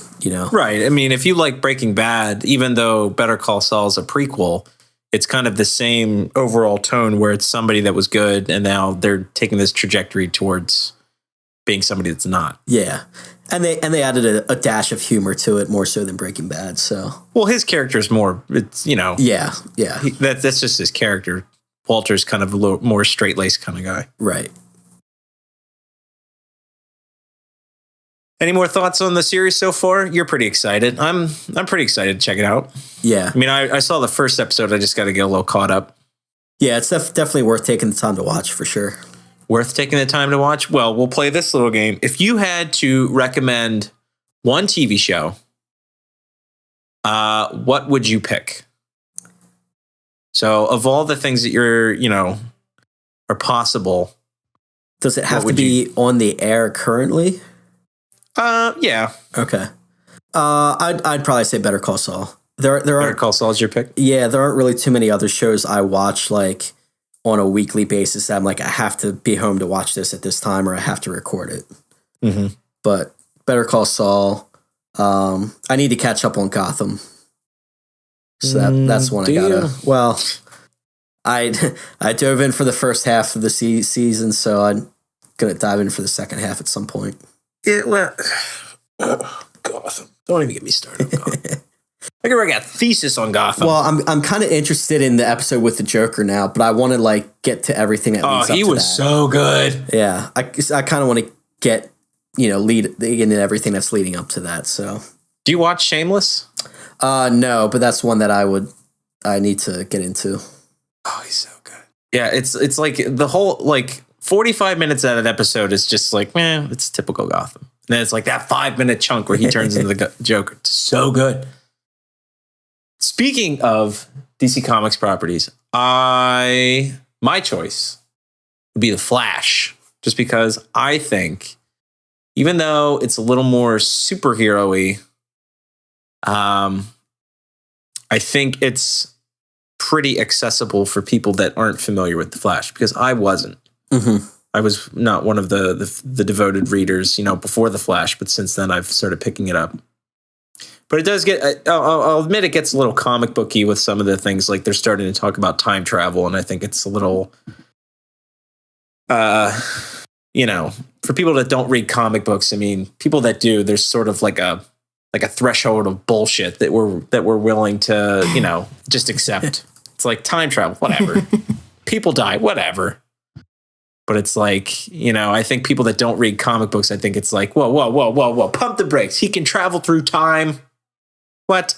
Right. I mean, if you like Breaking Bad, even though Better Call Saul is a prequel, it's kind of the same overall tone where it's somebody that was good and now they're taking this trajectory towards being somebody that's not. Yeah. And they added a dash of humor to it more so than Breaking Bad. So, well, his character is more, it's, Yeah. That's just his character. Walter's kind of a little more straight-laced kind of guy. Right. Any more thoughts on the series so far? You're pretty excited. I'm pretty excited to check it out. Yeah. I mean, I saw the first episode. I just got to get a little caught up. Yeah, it's definitely worth taking the time to watch for sure. Worth taking the time to watch? Well, we'll play this little game. If you had to recommend one TV show, what would you pick? So of all the things that are possible. Does it have to be on the air currently? Yeah. Okay. I'd probably say Better Call Saul. Better Call Saul is your pick? Yeah, there aren't really too many other shows I watch like on a weekly basis. I'm like, I have to be home to watch this at this time or I have to record it. Mm-hmm. But Better Call Saul, I need to catch up on Gotham. So that's one I gotta. Well, I dove in for the first half of the season, so I'm gonna dive in for the second half at some point. Yeah, well, Gotham. Don't even get me started on Gotham. I can write a thesis on Gotham. Well, I'm kind of interested in the episode with the Joker now, but I want to get to everything that leads up to that. He was so good. Yeah, I kind of want to get lead into everything that's leading up to that. So, do you watch Shameless? No, but that's one that I need to get into. Oh, he's so good. Yeah, it's like the whole 45 minutes out of that episode is just it's typical Gotham. And then it's like that 5-minute chunk where he turns into the Joker. It's so good. Speaking of DC Comics properties, my choice would be The Flash, just because I think, even though it's a little more superhero-y, I think it's pretty accessible for people that aren't familiar with The Flash, because I wasn't. Mm-hmm. I was not one of the devoted readers, before The Flash, but since then I've started picking it up. But it does get, I'll admit it gets a little comic booky with some of the things, like they're starting to talk about time travel, and I think it's a little, for people that don't read comic books, I mean, people that do, there's sort of like a threshold of bullshit that we're willing to, just accept. It's like time travel, whatever. People die, whatever. But it's like, I think people that don't read comic books, I think it's like, whoa, pump the brakes. He can travel through time. What?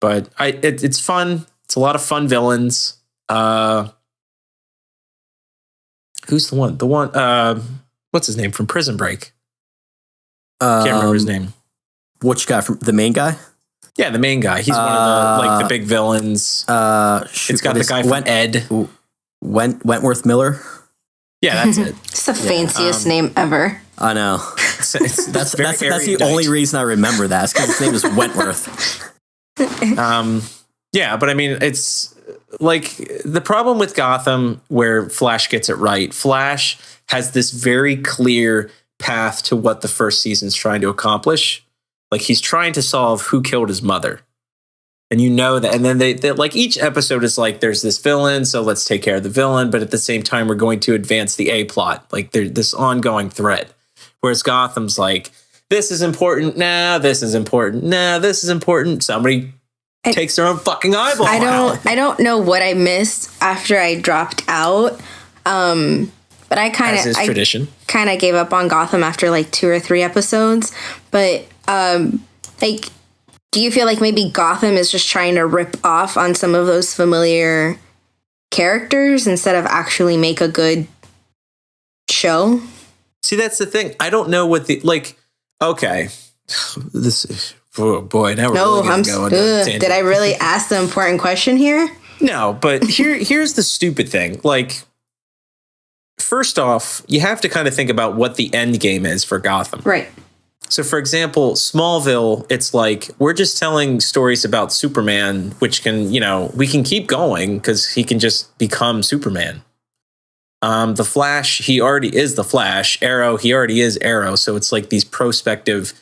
But it's fun. It's a lot of fun villains. Who's the one? The one, what's his name from Prison Break? Can't remember his name. Which guy? From the main guy? Yeah, the main guy. He's one of the big villains. It's got the guy from Ed. Wentworth Miller? Yeah, that's it. It's the fanciest name ever. I know. That's the only reason I remember that. It's because his name is Wentworth. Yeah, but I mean, it's like the problem with Gotham where Flash gets it right. Flash has this very clear path to what the first season's trying to accomplish. Like he's trying to solve who killed his mother. And that, and then they like each episode is like, there's this villain, so let's take care of the villain. But at the same time, we're going to advance the A plot. Like there's this ongoing thread. Whereas Gotham's like, this is important. Nah, this is important. Nah, this is important. Somebody takes their own fucking eyeball out. I don't know what I missed after I dropped out. But I kind of gave up on Gotham after like 2 or 3 episodes. But do you feel like maybe Gotham is just trying to rip off on some of those familiar characters instead of actually make a good show? See, that's the thing. I don't know what okay. This, oh boy, now we're No, really I'm. going down a tangent. Did I really ask the important question here? No, but here's the stupid thing. Like, first off, you have to kind of think about what the end game is for Gotham. Right. So, for example, Smallville, it's like we're just telling stories about Superman, which can, we can keep going because he can just become Superman. The Flash, he already is the Flash. Arrow, he already is Arrow. So it's like these prospective,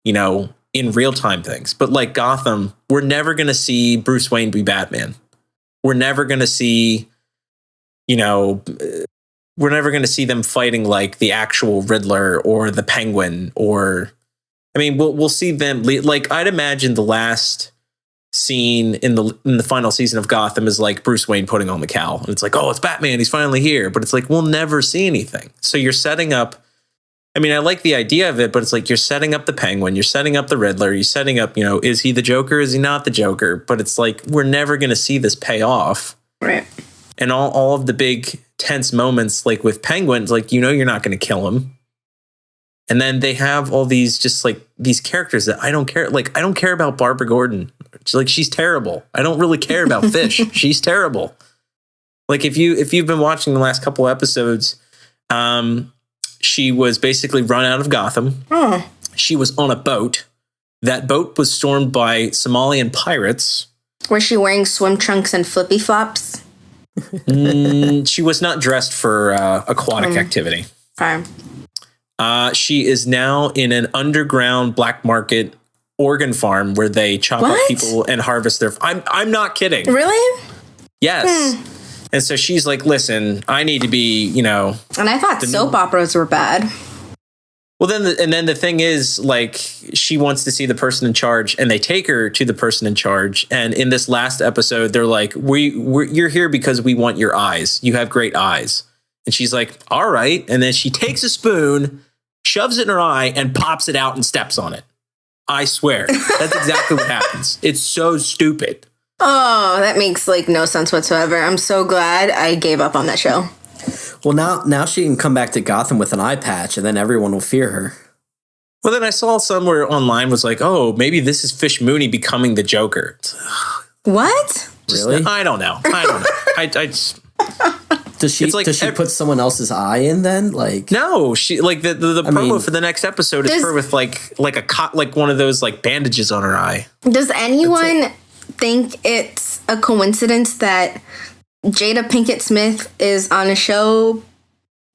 in real time things. But like Gotham, we're never going to see Bruce Wayne be Batman. We're never going to see, we're never going to see them fighting like the actual Riddler or the Penguin we'll see them like I'd imagine the last scene in the final season of Gotham is like Bruce Wayne putting on the cowl and it's like, oh, it's Batman, he's finally here, but it's like we'll never see anything. So you're setting up, I like the idea of it, but it's like you're setting up the Penguin, you're setting up the Riddler, you're setting up, is he the Joker, is he not the Joker? But it's like we're never going to see this pay off. Right. And all of the big tense moments like with Penguins, like you're not going to kill him. And then they have all these just like these characters that I don't care. Like I don't care about Barbara Gordon. She's terrible. I don't really care about Fish. She's terrible. Like if you've been watching the last couple episodes, she was basically run out of Gotham. Oh. She was on a boat. That boat was stormed by Somalian pirates. Was she wearing swim trunks and flippy flops? She was not dressed for aquatic activity. Fine. She is now in an underground black market organ farm where they chop up people and harvest their. I'm not kidding. Really? Yes. And so she's like, listen, I need to be, And I thought soap operas were bad. Well, then the thing is, like, she wants to see the person in charge, and they take her to the person in charge. And in this last episode, they're like, you're here because we want your eyes. You have great eyes. And she's like, all right. And then she takes a spoon, shoves it in her eye, and pops it out and steps on it. I swear. That's exactly what happens. It's so stupid. Oh, that makes like no sense whatsoever. I'm so glad I gave up on that show. Well, now she can come back to Gotham with an eye patch, and then everyone will fear her. Well, then I saw somewhere online was like, oh, maybe this is Fish Mooney becoming the Joker. What? Really? I don't know. I just... Does she put someone else's eye in then? Like no, she like the promo for the next episode is her with like one of those like bandages on her eye. Does anyone think it's a coincidence that Jada Pinkett Smith is on a show,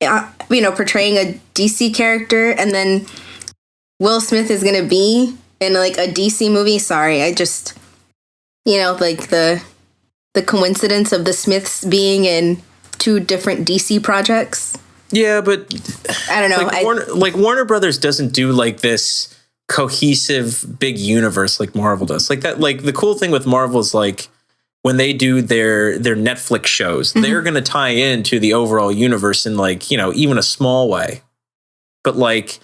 portraying a DC character, and then Will Smith is going to be in like a DC movie? Sorry, I just like the coincidence of the Smiths being in two different DC projects. Yeah, but I don't know. Warner Brothers doesn't do like this cohesive big universe like Marvel does. Like that. Like the cool thing with Marvel is like when they do their Netflix shows, they're going to tie into the overall universe in like even a small way. But like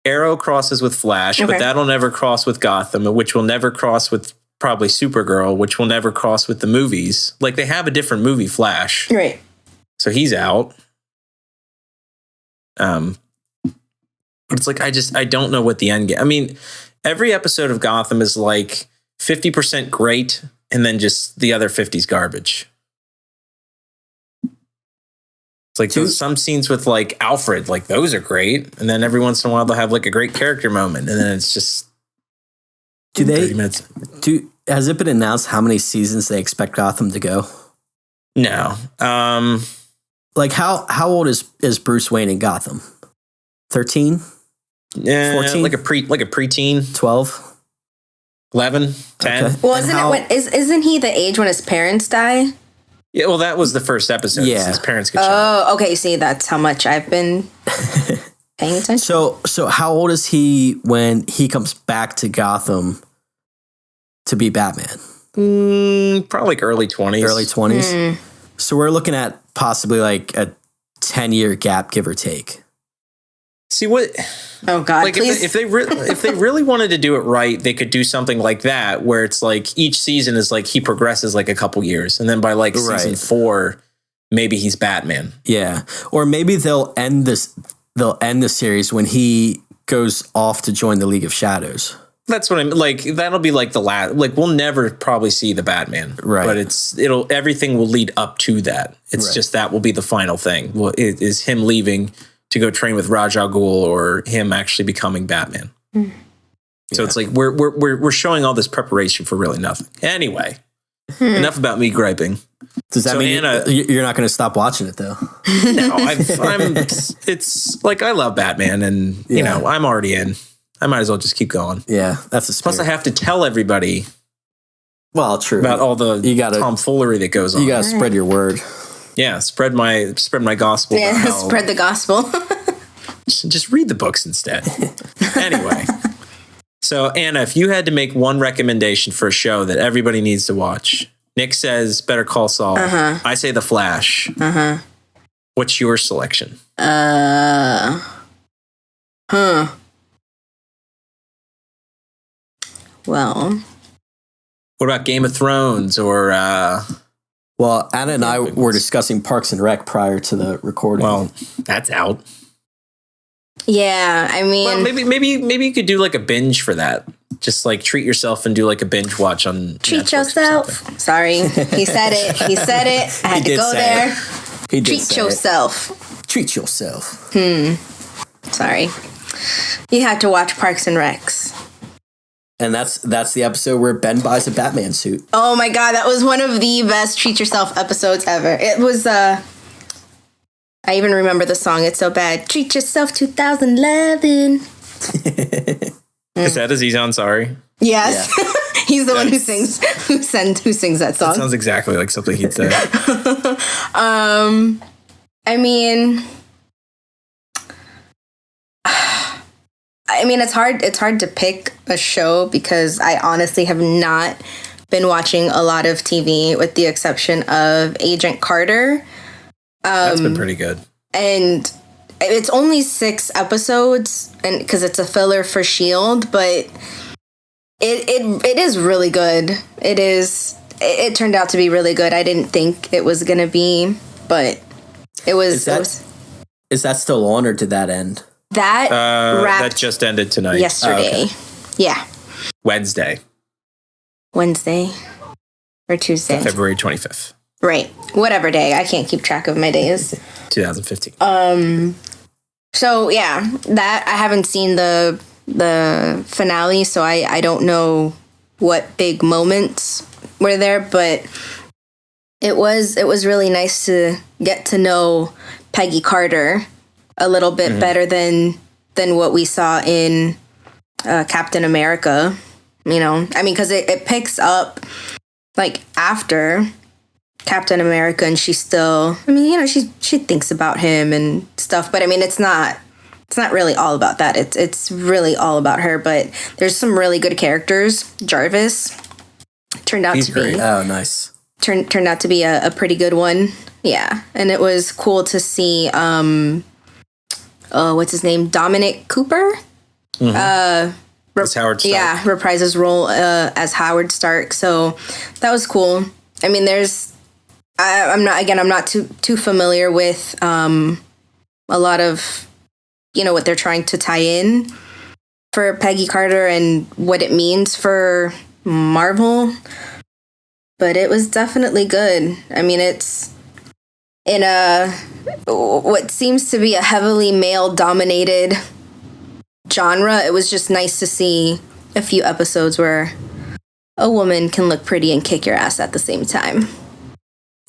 Arrow crosses with Flash, but that'll never cross with Gotham, which will never cross with probably Supergirl, which will never cross with the movies. Like they have a different movie, Flash. Right. So he's out. But it's like, I don't know what the end game. I mean, every episode of Gotham is like 50% great, and then just the other 50's garbage. It's like some scenes with like Alfred, like those are great. And then every once in a while they'll have like a great character moment. And then it's just 30 minutes. Has it been announced how many seasons they expect Gotham to go? No. Like how old is Bruce Wayne in Gotham? 13? 14? Like a preteen. 12? 11? 10? Okay. Well, isn't he the age when his parents die? Yeah, well, that was the first episode. Yeah. His parents get shot. Oh, okay. See, that's how much I've been paying attention. So how old is he when he comes back to Gotham to be Batman? Probably like early 20s. Early 20s? So we're looking at possibly like a 10-year gap, give or take. See what? Oh God! Like please. if they really wanted to do it right, they could do something like that, where it's like each season is like he progresses like a couple years, and then by like season 4, maybe he's Batman. Yeah, or maybe they'll end the series when he goes off to join the League of Shadows. That's what I'm like. That'll be like the last. Like we'll never probably see the Batman, right? But everything will lead up to that. It's just that will be the final thing. Well, it is him leaving to go train with Ra's al Ghul, or him actually becoming Batman. So it's like we're showing all this preparation for really nothing. Anyway, enough about me griping. Does that mean Anna, you're not going to stop watching it though? No, it's like I love Batman, and you know I'm already in. I might as well just keep going. Yeah, that's a spirit. Plus, I have to tell everybody. Well, true About all the tomfoolery that goes on. You got to spread your word. Yeah, spread my gospel. Yeah, spread the gospel. just read the books instead. Anyway, so Anna, if you had to make one recommendation for a show that everybody needs to watch, Nick says Better Call Saul. I say The Flash. What's your selection? Well, what about Game of Thrones or? Well, Anna and I were discussing Parks and Rec prior to the recording. Well, that's out. Yeah, I mean, well, maybe you could do like a binge for that. Just like treat yourself and do like a binge watch on. Treat yourself. Sorry, he said it. He said it. I had to go there. Treat yourself. Treat yourself. Sorry, you had to watch Parks and Recs. And that's the episode where Ben buys a Batman suit. Oh my god, that was one of the best Treat Yourself episodes ever. It was I even remember the song. It's so bad. Treat Yourself 2011. Is that Aziz Ansari? Yes. Yeah. He's the one who sings that song. That sounds exactly like something he'd say. I mean, it's hard to pick a show because I honestly have not been watching a lot of TV with the exception of Agent Carter. That's been pretty good. And it's only 6 episodes and because it's a filler for S.H.I.E.L.D., but it is really good. It turned out to be really good. I didn't think it was going to be, but it was. Is that still on or did that end? That just ended tonight. Yesterday. Oh, okay. Yeah. Wednesday or Tuesday. February 25th. Right. Whatever day. I can't keep track of my days. 2015. So yeah, that I haven't seen the finale, so I don't know what big moments were there, but it was really nice to get to know Peggy Carter a little bit better than what we saw in Captain America. You know, I mean, because it picks up like after Captain America, and she's still, I mean, you know, she thinks about him and stuff, but I mean, it's not really all about that. It's really all about her, but there's some really good characters. Jarvis turned out to be nice. Turned out to be a pretty good one. Yeah, and it was cool to see what's his name? Dominic Cooper. As Howard Stark. Yeah, reprise his role as Howard Stark. So that was cool. I mean, I'm not too familiar with a lot of, you know, what they're trying to tie in for Peggy Carter and what it means for Marvel. But it was definitely good. I mean, it's in what seems to be a heavily male-dominated genre. It was just nice to see a few episodes where a woman can look pretty and kick your ass at the same time.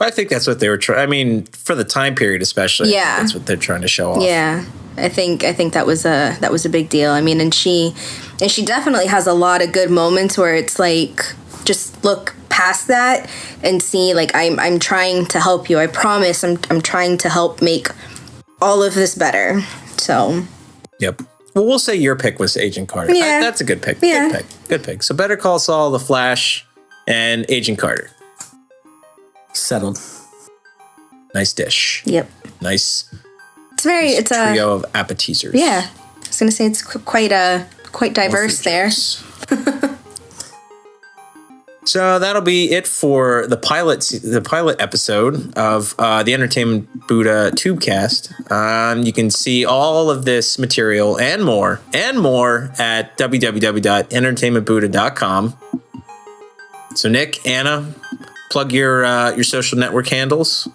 I think that's what they were trying. I mean, for the time period, especially. Yeah, that's what they're trying to show off. Yeah, I think that was a big deal. I mean, and she definitely has a lot of good moments where it's like, just look past that and see, like, I'm trying to help you. I promise I'm trying to help make all of this better. So. Yep. Well, we'll say your pick was Agent Carter. Yeah. That's a good pick. Yeah. Good pick. So Better Call Saul, The Flash, and Agent Carter. Settled. Nice dish. Yep. Nice. It's a trio of appetizers. Yeah. I was gonna say it's quite diverse there. So So that'll be it for the pilot episode of the Entertainment Buddha Tubecast. You can see all of this material and more at www.entertainmentbuddha.com. So Nick, Anna, plug your social network handles.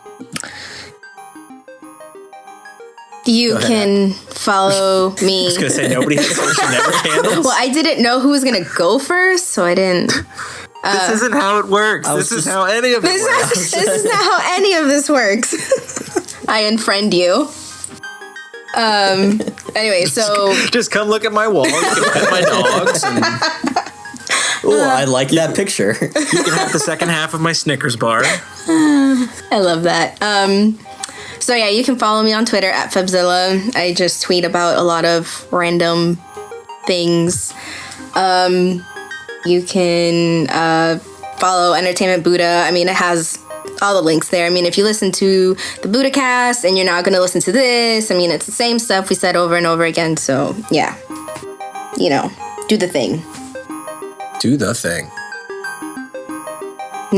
You can follow me. I was going to say nobody has social network handles. Well, I didn't know who was going to go first, so I didn't. This isn't how it works. This is how any of it works. This is not how any of this works. I unfriend you. Anyway, so just come look at my wall. You can pet my dogs. And oh, I like that picture. you can have the second half of my Snickers bar. I love that. So yeah, you can follow me on Twitter at Febzilla. I just tweet about a lot of random things. You can follow Entertainment Buddha. I mean, it has all the links there. I mean, if you listen to the Buddha cast and you're not going to listen to this, I mean, it's the same stuff we said over and over again. So yeah, do the thing. Do the thing.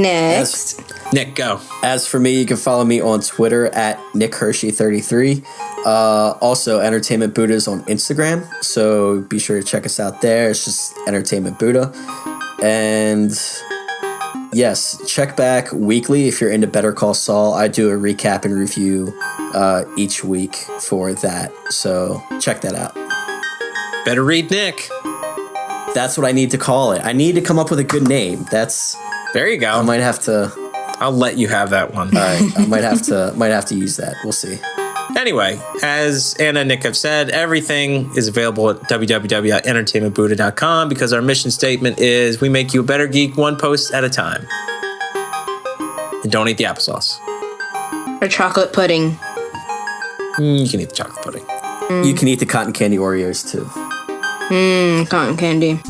Next. Nick, go. As for me, you can follow me on Twitter at NickHershey33. Also, Entertainment Buddha is on Instagram, so be sure to check us out there. It's just Entertainment Buddha. And yes, check back weekly if you're into Better Call Saul. I do a recap and review each week for that, so check that out. Better read Nick. That's what I need to call it. I need to come up with a good name. There you go. I might have to. I'll let you have that one. All right, I might have to use that. We'll see. Anyway, as Anna and Nick have said, everything is available at www.entertainmentbuddha.com because our mission statement is we make you a better geek one post at a time. And don't eat the applesauce. Or chocolate pudding. You can eat the chocolate pudding. You can eat the cotton candy Oreos too. Cotton candy.